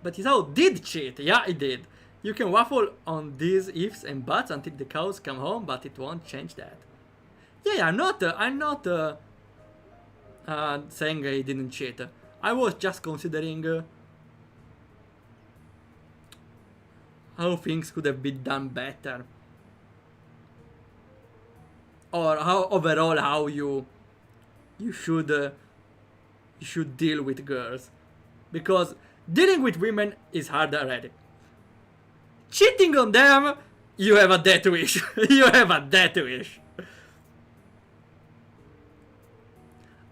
But Isao did cheat. Yeah, it did. You can waffle on these ifs and buts until the cows come home, but it won't change that. Yeah, I'm not saying he didn't cheat. I was just considering how things could have been done better. Or how you should deal with girls. Because dealing with women is hard already. Cheating on them, you have a death wish. You have a death wish.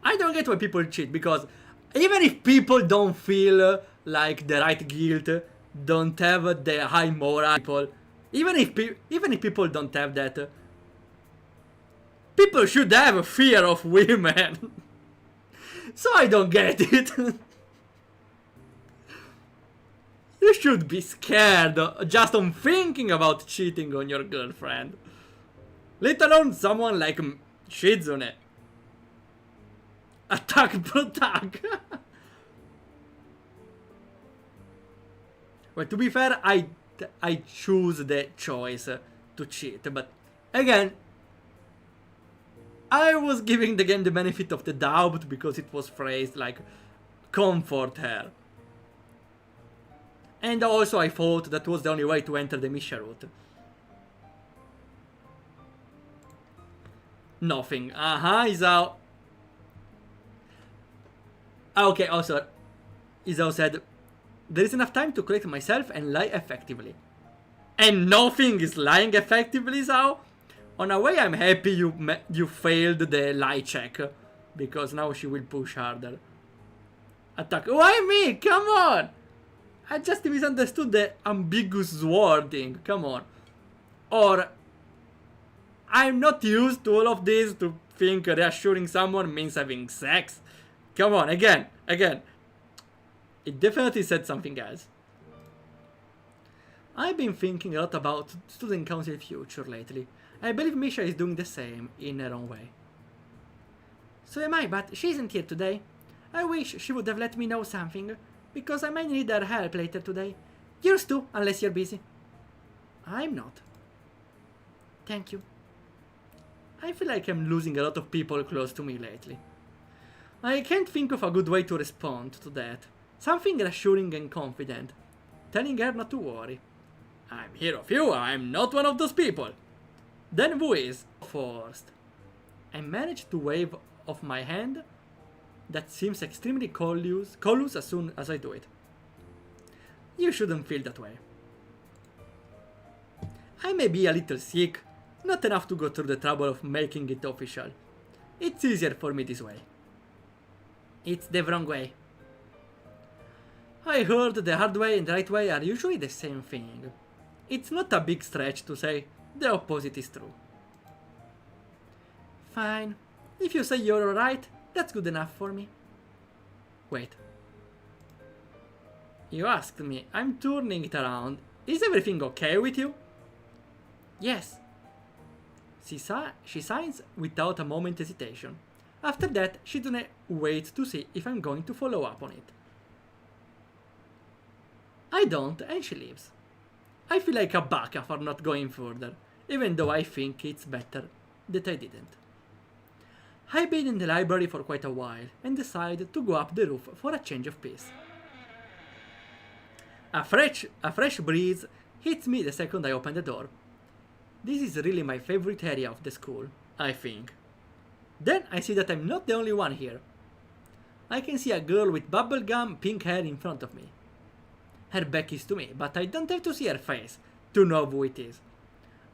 I don't get why people cheat, because even if people don't feel like the right guilt, don't have the high moral people, even if people don't have that, people should have a fear of women. So I don't get it. You should be scared just on thinking about cheating on your girlfriend. Let alone someone like Shizune. Attack, protect. Well, to be fair, I choose the choice to cheat, but again, I was giving the game the benefit of the doubt because it was phrased like comfort her. And also I thought that was the only way to enter the Misha route. Nothing. Isao. Okay, also, Isao said, there is enough time to collect myself and lie effectively. And nothing is lying effectively, Isao? On a way, I'm happy you failed the lie check, because now she will push harder. Attack. Why me? Come on! I just misunderstood the ambiguous wording. Come on. Or, I'm not used to all of this to think reassuring someone means having sex. Come on, again. It definitely said something else. I've been thinking a lot about student council future lately. I believe Misha is doing the same in her own way. So am I, but she isn't here today. I wish she would have let me know something, because I might need her help later today. Yours too, unless you're busy. I'm not. Thank you. I feel like I'm losing a lot of people close to me lately. I can't think of a good way to respond to that. Something reassuring and confident. Telling her not to worry. I'm here of you, I'm not one of those people. Then who is? First. I managed to wave off my hand that seems extremely callous as soon as I do it. You shouldn't feel that way. I may be a little sick, not enough to go through the trouble of making it official. It's easier for me this way. It's the wrong way. I heard the hard way and the right way are usually the same thing. It's not a big stretch to say the opposite is true. Fine. If you say you're alright, that's good enough for me. Wait. You asked me. I'm turning it around. Is everything okay with you? Yes. She signs without a moment's hesitation. After that, Shizune waits to see if I'm going to follow up on it. I don't, and she leaves. I feel like a baka for not going further, even though I think it's better that I didn't. I've been in the library for quite a while and decide to go up the roof for a change of pace. A fresh breeze hits me the second I open the door. This is really my favorite area of the school, I think. Then I see that I'm not the only one here. I can see a girl with bubblegum pink hair in front of me. Her back is to me, but I don't have to see her face to know who it is.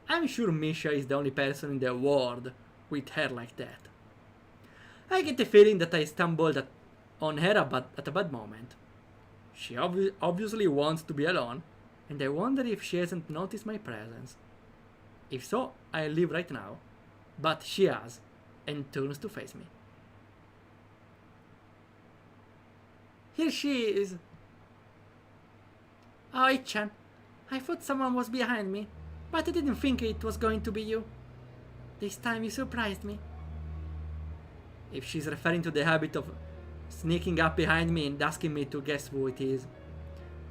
I'm sure Misha is the only person in the world with hair like that. I get the feeling that I stumbled on her at a bad moment. She obviously wants to be alone, and I wonder if she hasn't noticed my presence. If so, I'll leave right now. But she has, and turns to face me. Here she is. Oh, Ichan. I thought someone was behind me, but I didn't think it was going to be you. This time you surprised me. If she's referring to the habit of sneaking up behind me and asking me to guess who it is,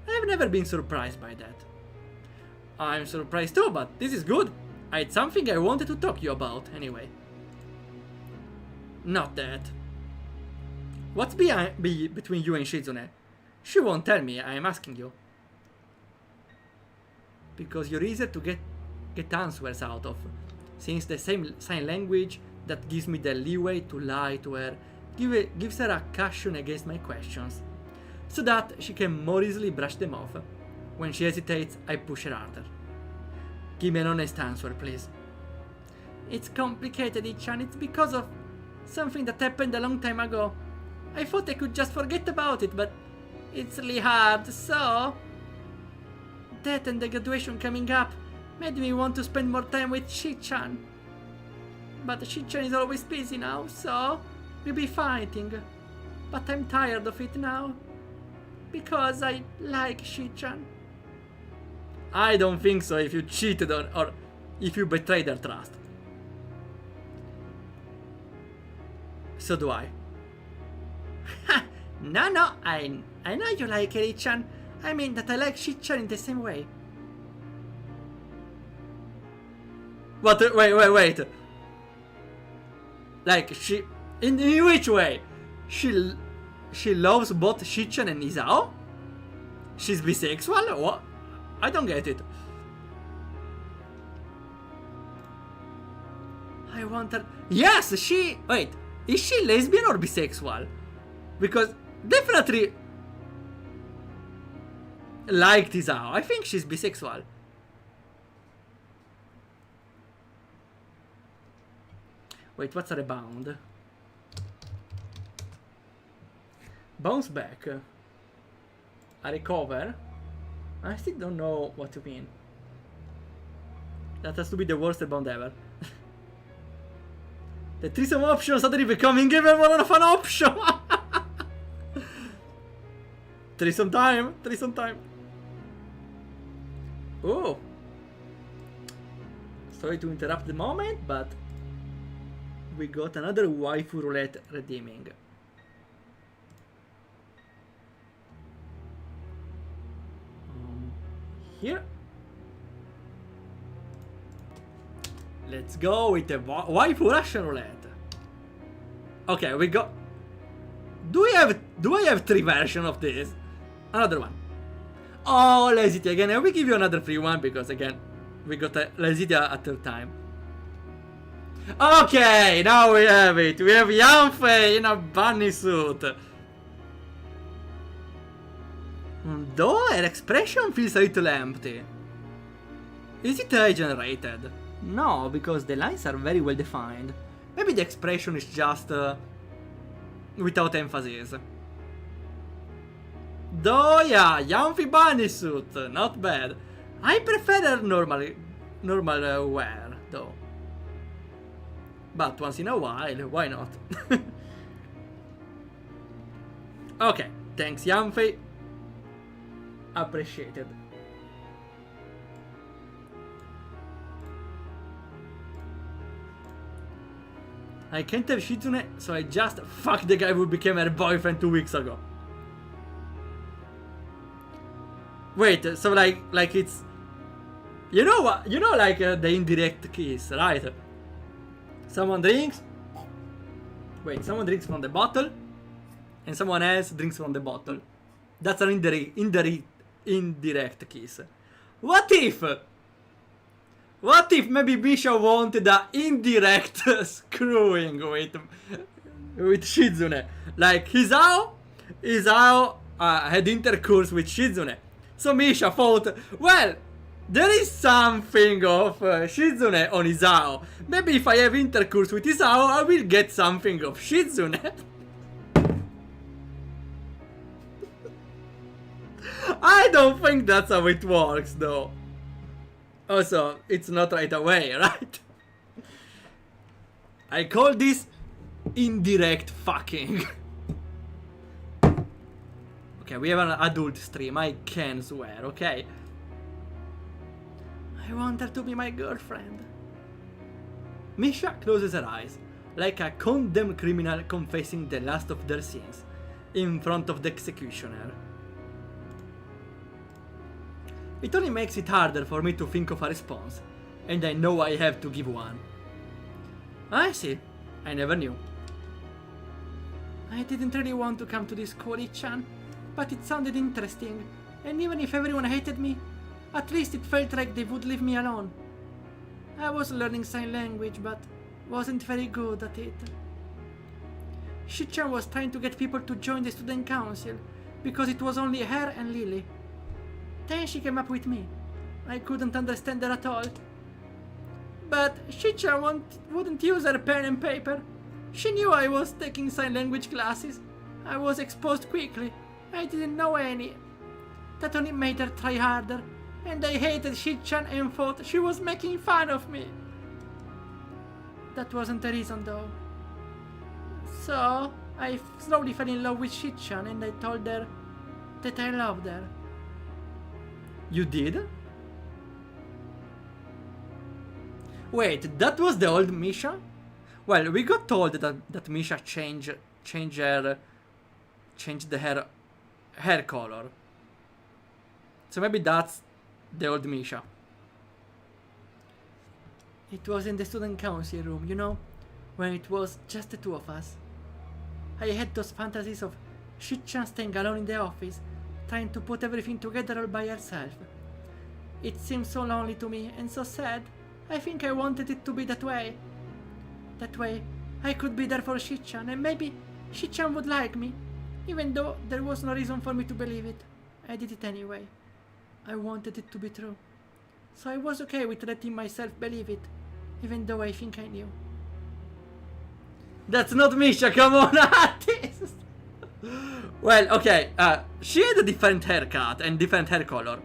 I've never been surprised by that. I'm surprised too, but this is good. It's something I wanted to talk to you about, anyway. Not that. What's between you and Shizune? She won't tell me, I'm asking you. Because you're easier to get answers out of, since the same sign language that gives me the leeway to lie to her gives her a cushion against my questions, so that she can more easily brush them off. When she hesitates, I push her harder. Give me an honest answer, please. It's complicated, Ichan. It's because of something that happened a long time ago. I thought I could just forget about it, but it's really hard, so... That and the graduation coming up made me want to spend more time with Shichan. But Shichan is always busy now, so we'll be fighting. But I'm tired of it now, because I like Shichan. I don't think so if you cheated on, or if you betrayed their trust. So do I. No, I know you like Eri-chan. I mean that I like Shichan in the same way. What? Wait. Like, she... In which way? She loves both Shichan and Isao? She's bisexual? What? I don't get it. I want her. Yes, she. Wait, is she lesbian or bisexual? Because definitely liked Isao. I think she's bisexual. Wait, what's a rebound? Bounce back. A recover? I still don't know what you mean. That has to be the worst rebound ever. The threesome option suddenly becoming even more of an option! Threesome time! Threesome time! Oh! Sorry to interrupt the moment, but we got another waifu roulette redeeming. Here. Let's go with the waifu Russian roulette. Okay, we got. Do I have 3 versions of this? Another one. Oh, Lazy again. And we give you another free one because again, we got a Lazy a third time. Okay, now we have it. We have Yanfei in a bunny suit. Though her expression feels a little empty. Is it AI generated? No, because the lines are very well defined. Maybe the expression is just without emphasis. Though yeah, Yanfei bunny suit, not bad. I prefer her normal wear though. But once in a while, why not? Okay, thanks Yanfei. Appreciated. I can't have Shizune, so I just fucked the guy who became her boyfriend 2 weeks ago. Wait, so like it's... You know what? You know like the indirect kiss, right? Someone drinks. Wait, someone drinks from the bottle. And someone else drinks from the bottle. That's an indirect kiss. What if maybe Misha wanted an indirect screwing with Shizune? Like Isao had intercourse with Shizune. So Misha thought, well, there is something of Shizune on Isao. Maybe if I have intercourse with Isao, I will get something of Shizune. I don't think that's how it works, though. Also, it's not right away, right? I call this indirect fucking. Okay, we have an adult stream, I can swear, okay? I want her to be my girlfriend. Misha closes her eyes, like a condemned criminal confessing the last of their sins, in front of the executioner. It only makes it harder for me to think of a response, and I know I have to give one. I see. I never knew. I didn't really want to come to this school, Ichan, but it sounded interesting, and even if everyone hated me, at least it felt like they would leave me alone. I was learning sign language, but wasn't very good at it. Shichan was trying to get people to join the student council, because it was only her and Lily. Then she came up with me. I couldn't understand her at all. But Shichan wouldn't use her pen and paper. She knew I was taking sign language classes. I was exposed quickly. I didn't know any. That only made her try harder. And I hated Shichan and thought she was making fun of me. That wasn't the reason though. So, I slowly fell in love with Shichan and I told her that I loved her. You did? Wait, that was the old Misha? Well, we got told that Misha changed the hair color. So maybe that's the old Misha. It was in the student council room, you know, when it was just the two of us. I had those fantasies of Shichan staying alone in the office, trying to put everything together all by herself. It seems so lonely to me and so sad. I think I wanted it to be that way. That way, I could be there for Shichan and maybe Shichan would like me. Even though there was no reason for me to believe it, I did it anyway. I wanted it to be true. So I was okay with letting myself believe it, even though I think I knew. That's not Misha, come on, artist! Well, okay, she had a different haircut and different hair color.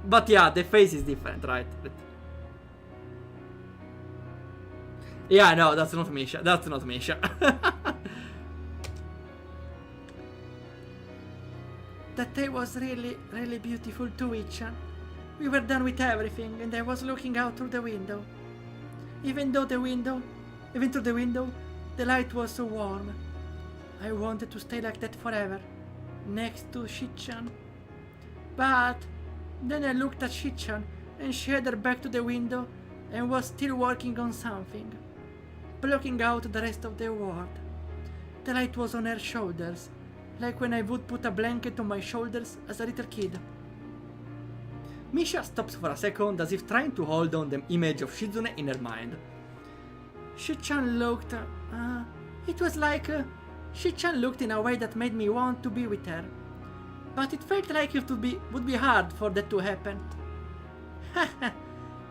But yeah, the face is different, right? Yeah, no, that's not Misha. That's not Misha. That day was really, really beautiful too, Ichan. We were done with everything, and I was looking out through the window. Even through the window, the light was so warm. I wanted to stay like that forever, next to Shichan. But then I looked at Shichan, and she had her back to the window and was still working on something, blocking out the rest of the world. The light was on her shoulders, like when I would put a blanket on my shoulders as a little kid. Misha stops for a second as if trying to hold on the image of Shizune in her mind. Shichan looked... it was like... Shichan looked in a way that made me want to be with her. But it felt like it would be hard for that to happen.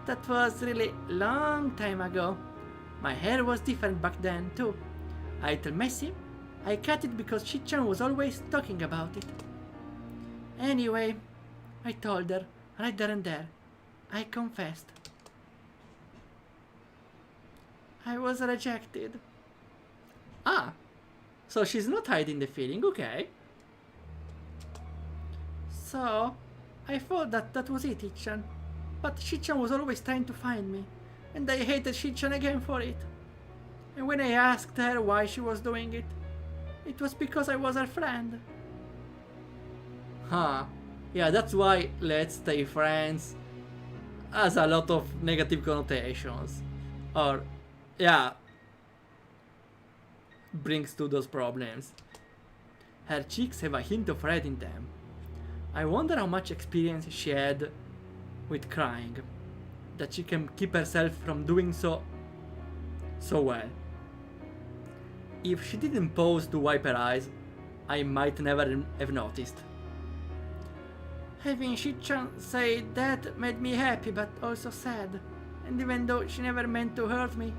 That was really long time ago. My hair was different back then too. A little messy. I cut it because Shichan was always talking about it. Anyway, I told her, right there and there. I confessed. I was rejected. Ah, so she's not hiding the feeling, okay. So, I thought that was it, Ichan. But Shichan was always trying to find me, and I hated Shichan again for it. And when I asked her why she was doing it, it was because I was her friend. Huh. Yeah, that's why let's stay friends has a lot of negative connotations. Or, yeah, brings to those problems. Her cheeks have a hint of red in them. I wonder how much experience she had with crying, that she can keep herself from doing so well. If she didn't pause to wipe her eyes, I might never have noticed. Having Shichan say that made me happy but also sad, and even though she never meant to hurt me,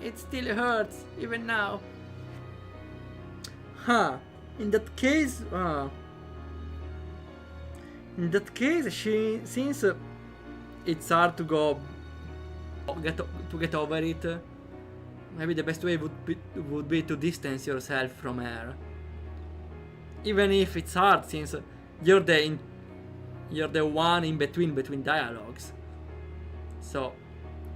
it still hurts even now. Huh, in that case, since it's hard to get over it, maybe the best way would be to distance yourself from her. Even if it's hard, since you're the one in between dialogues. So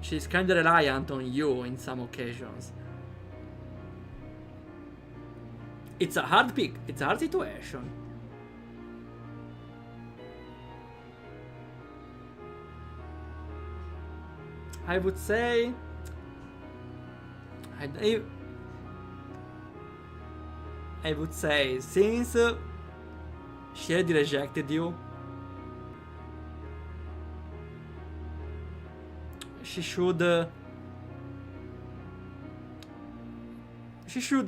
she's kinda reliant on you in some occasions. It's a hard pick, it's a hard situation. I would say I would say since she had rejected you, she should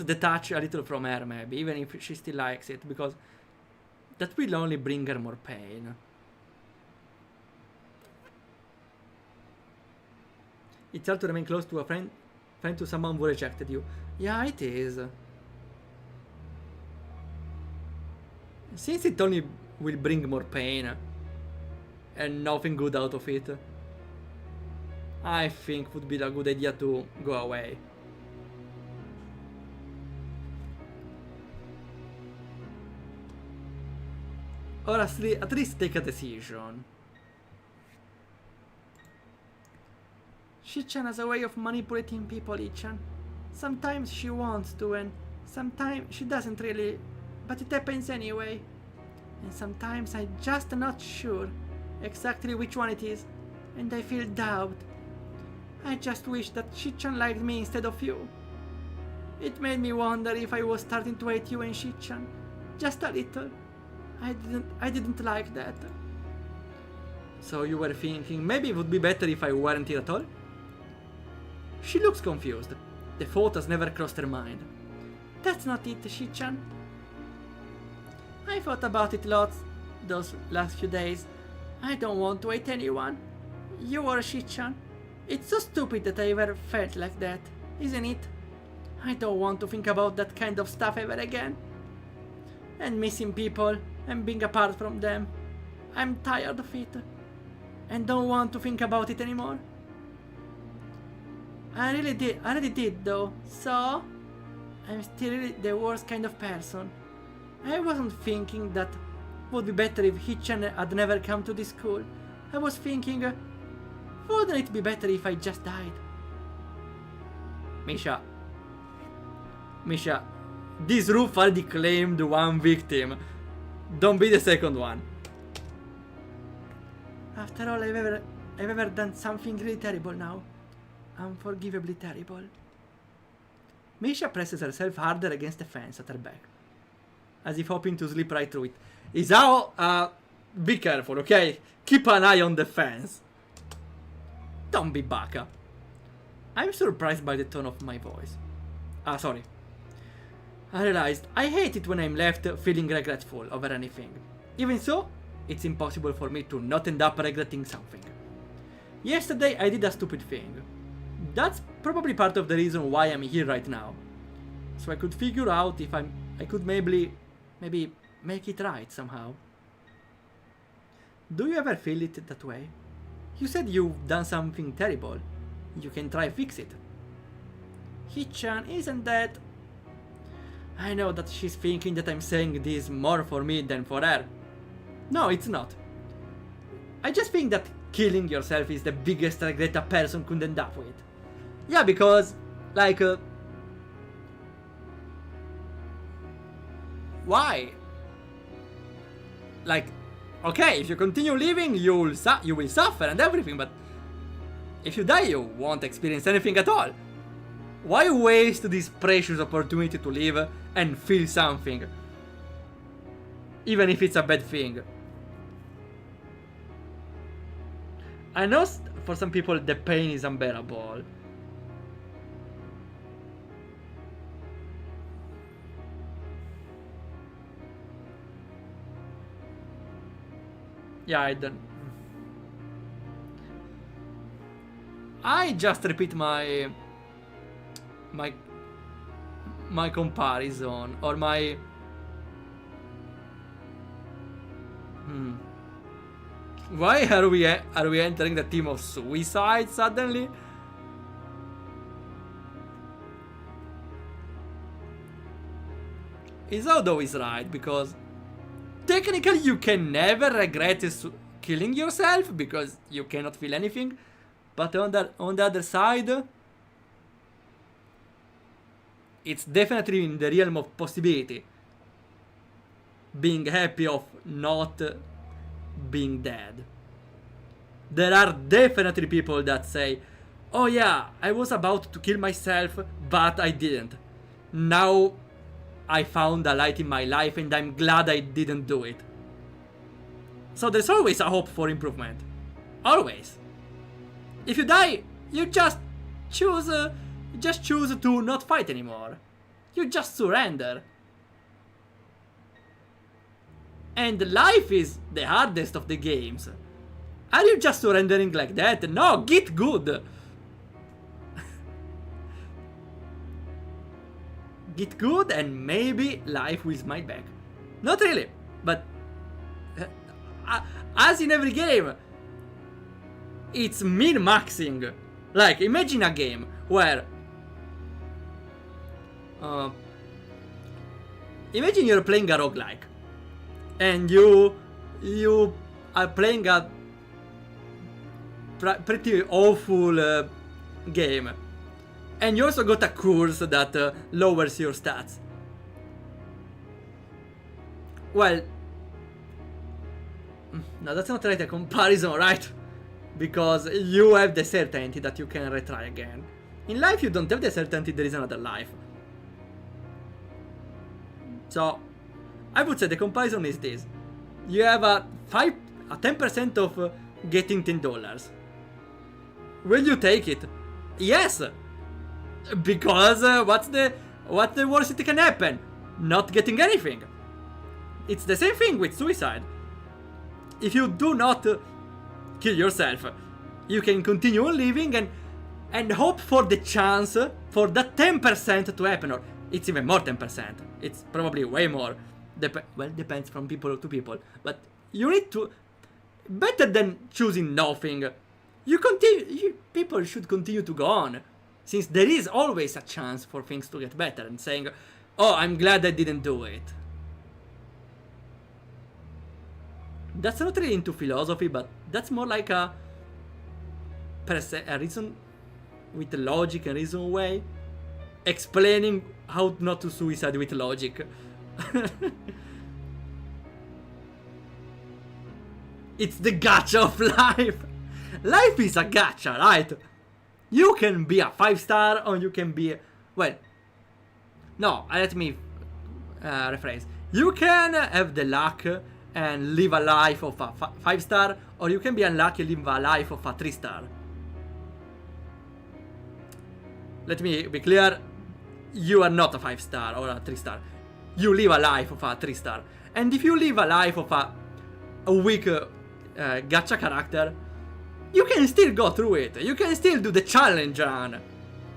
detach a little from her, maybe, even if she still likes it, because that will only bring her more pain. It's hard to remain close to a friend to someone who rejected you. Yeah, it is. Since it only will bring more pain and nothing good out of it, I think would be a good idea to go away. Or at least take a decision. Shichan has a way of manipulating people, Ichan. Sometimes she wants to, and sometimes she doesn't really, but it happens anyway. And sometimes I'm just not sure exactly which one it is, and I feel doubt. I just wish that Shichan liked me instead of you. It made me wonder if I was starting to hate you and Shichan. Just a little. I didn't like that. So you were thinking maybe it would be better if I weren't here at all? She looks confused. The thought has never crossed her mind. That's not it, Shichan. I thought about it lots those last few days. I don't want to hate anyone. You or Shichan. It's so stupid that I ever felt like that, isn't it? I don't want to think about that kind of stuff ever again. And missing people and being apart from them. I'm tired of it. And don't want to think about it anymore. I really did though, so I'm still really the worst kind of person. I wasn't thinking that would be better if Hichan had never come to this school. I was thinking, wouldn't it be better if I just died? Misha, this roof already claimed one victim. Don't be the second one. After all, I've ever done something really terrible now. Unforgivably terrible. Misha presses herself harder against the fence at her back, as if hoping to slip right through it. Isao, be careful, okay? Keep an eye on the fence. Don't be baka. I'm surprised by the tone of my voice. Sorry. I realized I hate it when I'm left feeling regretful over anything. Even so, it's impossible for me to not end up regretting something. Yesterday I did a stupid thing. That's probably part of the reason why I'm here right now. So I could figure out if I could maybe make it right somehow. Do you ever feel it that way? You said you've done something terrible. You can try fix it. Hichan, isn't that... I know that she's thinking that I'm saying this more for me than for her. No, it's not. I just think that killing yourself is the biggest regret a person could end up with. Yeah, because, like, why? Like, okay, if you continue living, you will suffer and everything, but if you die, you won't experience anything at all. Why waste this precious opportunity to live and feel something, even if it's a bad thing? I know for some people the pain is unbearable. Yeah, I just repeat my comparison or my Why are we entering the theme of suicide suddenly? Isao is right, because technically you can never regret killing yourself because you cannot feel anything, but on the other side, it's definitely in the realm of possibility. Being happy of not being dead. There are definitely people that say, oh yeah, I was about to kill myself, but I didn't. Now I found a light in my life and I'm glad I didn't do it. So there's always a hope for improvement. Always. If you die, you just choose to not fight anymore. You just surrender. And life is the hardest of the games. Are you just surrendering like that? No, get good. Get good and maybe life will smile back. Not really, but as in every game, it's min-maxing. Like, imagine a game where imagine you're playing a roguelike and you are playing a pretty awful game, and you also got a curse that lowers your stats. Well, no, that's not right a comparison, right? Because you have the certainty that you can retry again. In life you don't have the certainty there is another life. So I would say the comparison is this: you have a 10% of getting $10. Will you take it? Yes, because what's the worst that can happen? Not getting anything. It's the same thing with suicide. If you do not kill yourself, you can continue on living and hope for the chance for that 10% to happen, or it's even more 10%. It's probably way more. Depends from people to people. But you need to, better than choosing nothing. People should continue to go on, since there is always a chance for things to get better, and saying, "Oh, I'm glad I didn't do it." That's not really into philosophy, but that's more like a reason with logic and reason way, explaining how not to suicide with logic. It's the gacha of life. Life is a gacha, right? You can be a 5-star, or you can be, well, no, let me rephrase. You can have the luck and live a life of a 5-star, or you can be unlucky and live a life of a 3-star. Let me be clear, you are not a 5-star or a 3-star. You live a life of a 3-star. And if you live a life of a weak gacha character, you can still go through it. You can still do the challenge run.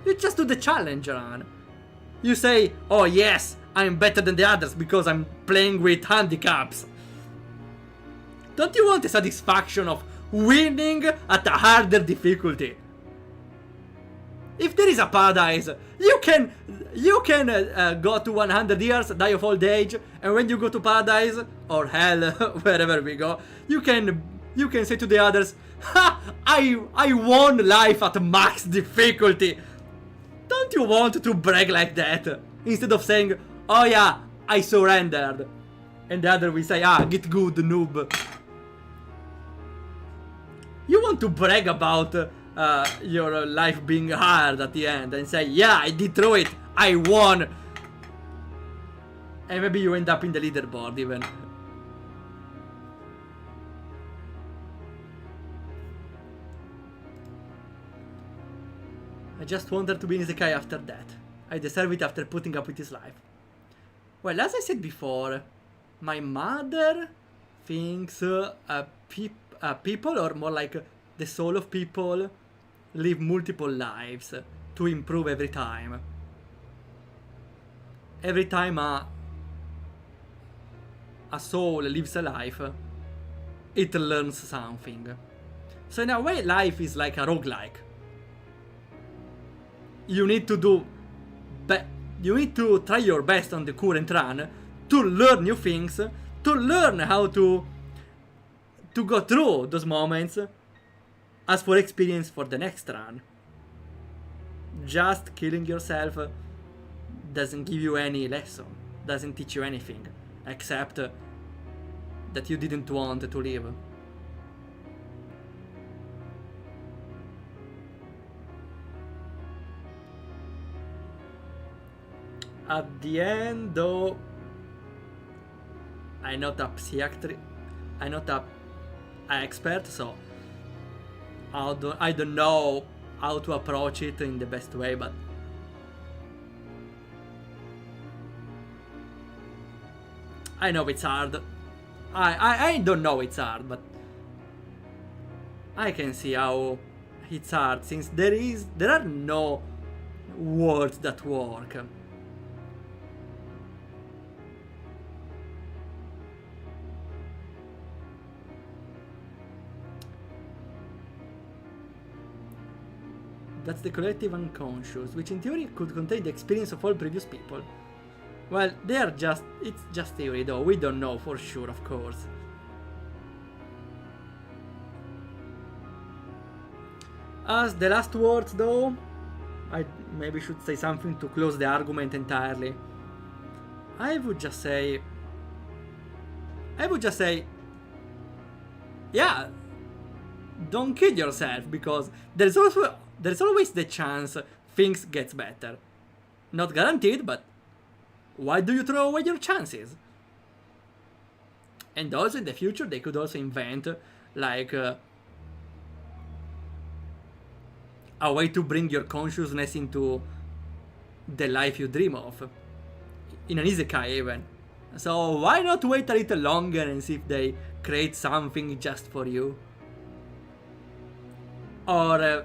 You just do the challenge run. You say, "Oh yes, I'm better than the others because I'm playing with handicaps." Don't you want the satisfaction of winning at a harder difficulty? If there is a paradise, you can go to 100 years, die of old age, and when you go to paradise or hell, wherever we go, you can say to the others, "Ha! I won life at max difficulty." Don't you want to brag like that? Instead of saying, "Oh yeah, I surrendered," and the other will say, "Ah, get good, noob." You want to brag about your life being hard at the end and say, "Yeah, I did through it, I won." And maybe you end up in the leaderboard even. I just wanted to be in Isekai after that. I deserve it after putting up with his life. Well, as I said before, my mother thinks people, or more like the soul of people, live multiple lives to improve every time. Every time a soul lives a life, it learns something. So in a way, life is like a roguelike. You need to try your best on the current run to learn new things, to learn how to go through those moments, as for experience for the next run. Just killing yourself doesn't give you any lesson, doesn't teach you anything, except that you didn't want to live. At the end, though, I'm not a psychiatrist, I'm not an expert, so I don't know how to approach it in the best way, but I know it's hard. I don't know it's hard, but I can see how it's hard, since there are no words that work. That's the collective unconscious, which in theory could contain the experience of all previous people. Well, it's just theory though, we don't know for sure, of course. As the last words though, I maybe should say something to close the argument entirely. I would just say, yeah, don't kill yourself, because there's always the chance things gets better. Not guaranteed, but why do you throw away your chances? And also in the future they could also invent like a way to bring your consciousness into the life you dream of. In an isekai even. So why not wait a little longer and see if they create something just for you? Or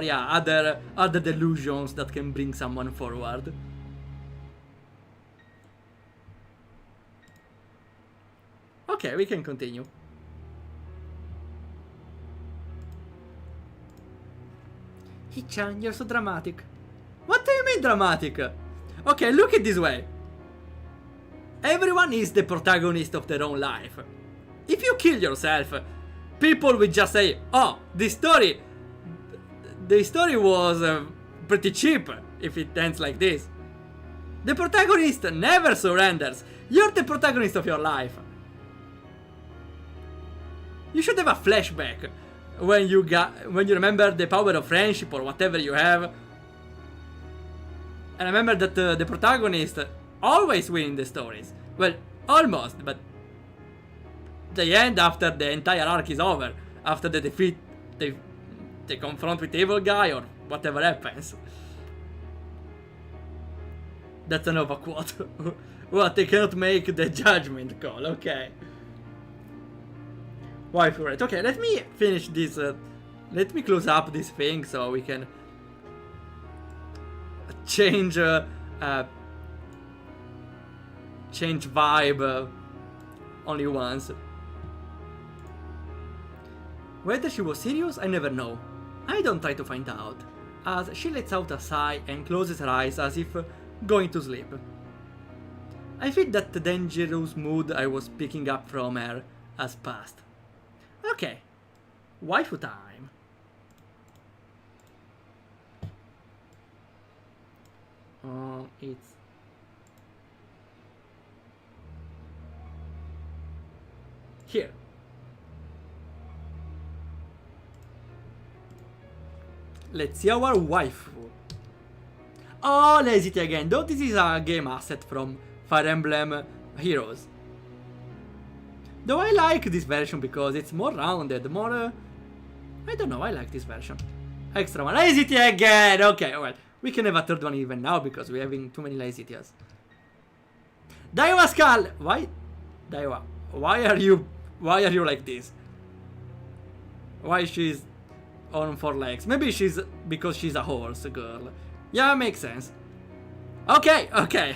yeah, other delusions that can bring someone forward. Okay, we can continue. Hichan, you're so dramatic. What do you mean dramatic? Okay, look it this way. Everyone is the protagonist of their own life. If you kill yourself, people will just say, oh, the story was pretty cheap if it ends like this. The protagonist never surrenders. You're the protagonist of your life. You should have a flashback when you remember the power of friendship or whatever you have. And remember that the protagonist always wins the stories. Well, almost, but they end after the entire arc is over. After the defeat, they confront with the evil guy or whatever happens. That's another quote. What, they cannot make the judgment call, okay. Why for it? Okay, let me finish this, let me close up this thing so we can change vibe only once. Whether she was serious, I never know. I don't try to find out, as she lets out a sigh and closes her eyes as if going to sleep. I feel that the dangerous mood I was picking up from her has passed. Okay, waifu time. It's here. Let's see our waifu. Oh, Lazy again, though this is a game asset from Fire Emblem Heroes. Though I like this version because it's more rounded, more... I don't know, I like this version. Extra one. Lazy again! Okay, well, we can have a third one even now because we're having too many Lazy Tears. Daiwa Skull! Why? Daiwa, why are you like this? Why she's on 4 legs? Maybe she's because she's a horse girl. Yeah, makes sense. Okay, okay.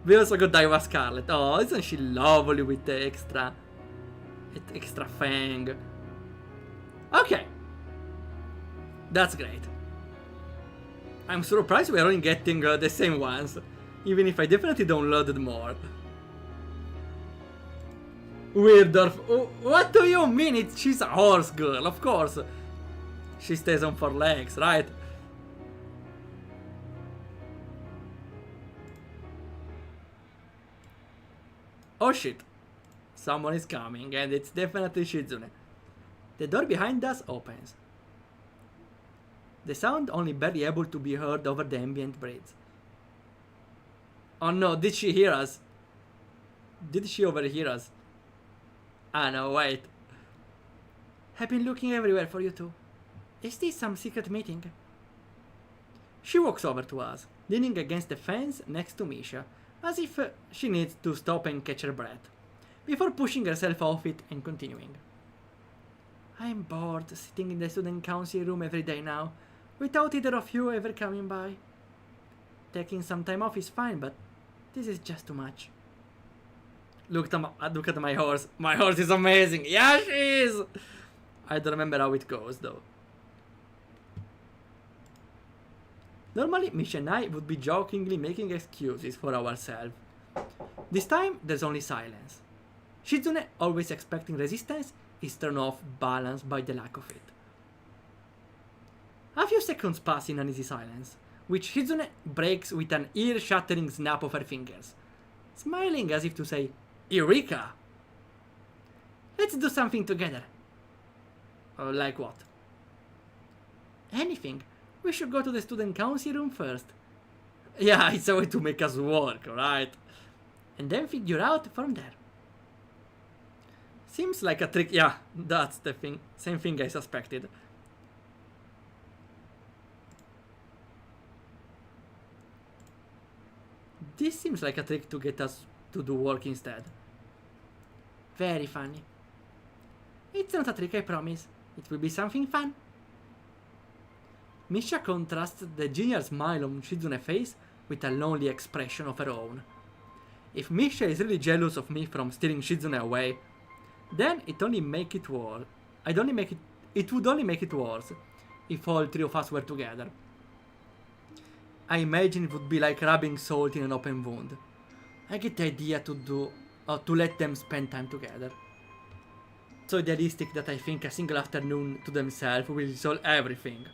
We also got Daiwa Scarlet. Oh, isn't she lovely with the extra fang? Okay. That's great. I'm surprised we're only getting the same ones, even if I definitely downloaded more. Waldorf. What do you mean? She's a horse girl, of course. She stays on 4 legs, right? Oh shit. Someone is coming, and it's definitely Shizune. The door behind us opens. The sound only barely able to be heard over the ambient breeze. Oh no, did she hear us? Did she overhear us? Ah no, wait. I've been looking everywhere for you two. Is this some secret meeting? She walks over to us, leaning against the fence next to Misha, as if she needs to stop and catch her breath, before pushing herself off it and continuing. I'm bored sitting in the student council room every day now, without either of you ever coming by. Taking some time off is fine, but this is just too much. Look at my horse. My horse is amazing. Yeah, she is! I don't remember how it goes, though. Normally, Misha and I would be jokingly making excuses for ourselves. This time, there's only silence. Shizune, always expecting resistance, is thrown off balance by the lack of it. A few seconds pass in uneasy silence, which Shizune breaks with an ear-shattering snap of her fingers, smiling as if to say, Eureka! Let's do something together. Like what? Anything. We should go to the student council room first. Yeah, it's a way to make us work, right? And then figure out from there. Seems like a trick. Yeah, that's the thing. Same thing I suspected. This seems like a trick to get us to do work instead. Very funny. It's not a trick, I promise. It will be something fun. Misha contrasts the genial smile on Shizune's face with a lonely expression of her own. If Misha is really jealous of me from stealing Shizune away, then it only make it worse. It would only make it worse if all three of us were together. I imagine it would be like rubbing salt in an open wound. I get the idea to let them spend time together. So idealistic that I think a single afternoon to themselves will resolve everything.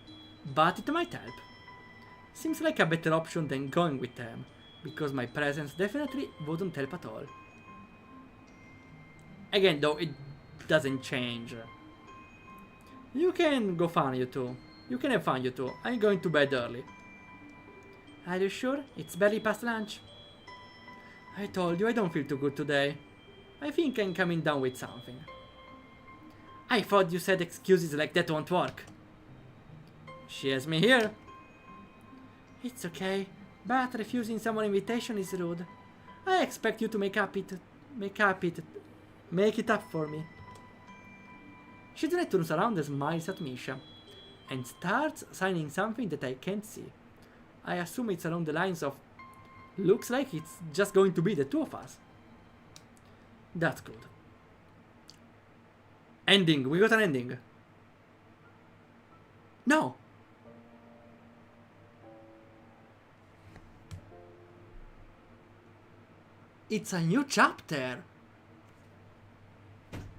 But it might help. Seems like a better option than going with them, because my presence definitely wouldn't help at all. Again though, it doesn't change. You can go fun, you two. You can have fun, you two. I'm going to bed early. Are you sure? It's barely past lunch. I told you I don't feel too good today. I think I'm coming down with something. I thought you said excuses like that won't work. She has me here. It's okay, but refusing someone's invitation is rude. I expect you to make it up for me. Shizune turns around and smiles at Misha, and starts signing something that I can't see. I assume it's along the lines of, looks like it's just going to be the two of us. That's good. Ending, we got an ending. No! It's a new chapter!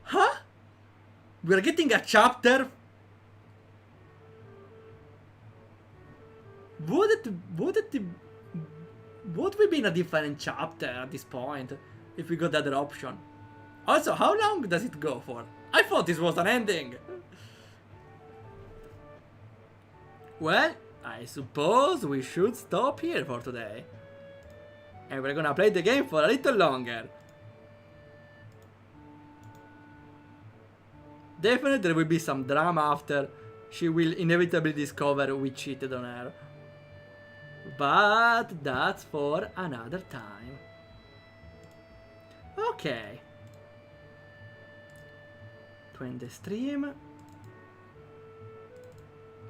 Huh? We're getting a chapter? Would we be in a different chapter at this point if we got the other option? Also, how long does it go for? I thought this was an ending. Well, I suppose we should stop here for today. And we're gonna play the game for a little longer. Definitely there will be some drama after she will inevitably discover we cheated on her. But that's for another time. Okay. To end the stream.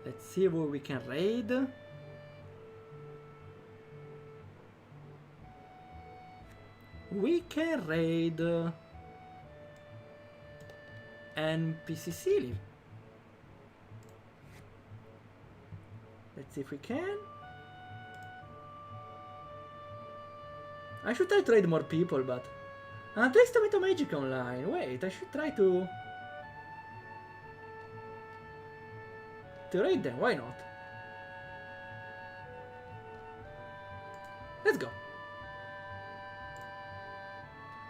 Let's see what we can raid. We can raid NPC Silly. Let's see if we can. I should try to raid more people, but at least Tomato Magic online. Wait, I should try to raid them. Why not? Let's go.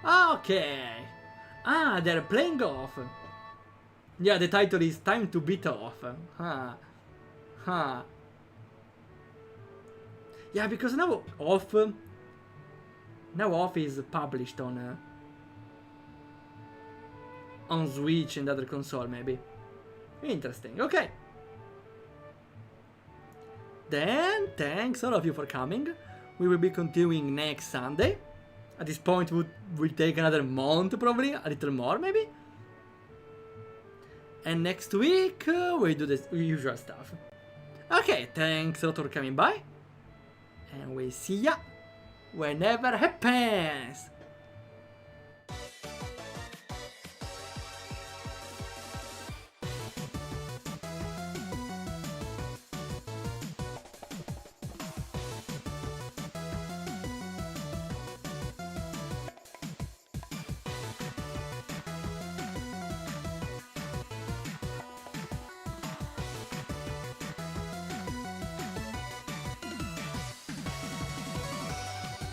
Okay. Ah, they're playing golf. Yeah, the title is Time to Beat Off. Huh. Huh. Yeah, because now Off is published on Switch and other console, maybe. Interesting. Okay. Then, thanks all of you for coming. We will be continuing next Sunday. At this point, we'll take another month, probably. A little more, maybe. And next week, we'll do the usual stuff. Okay, thanks a lot for coming by. And we'll see ya whenever happens.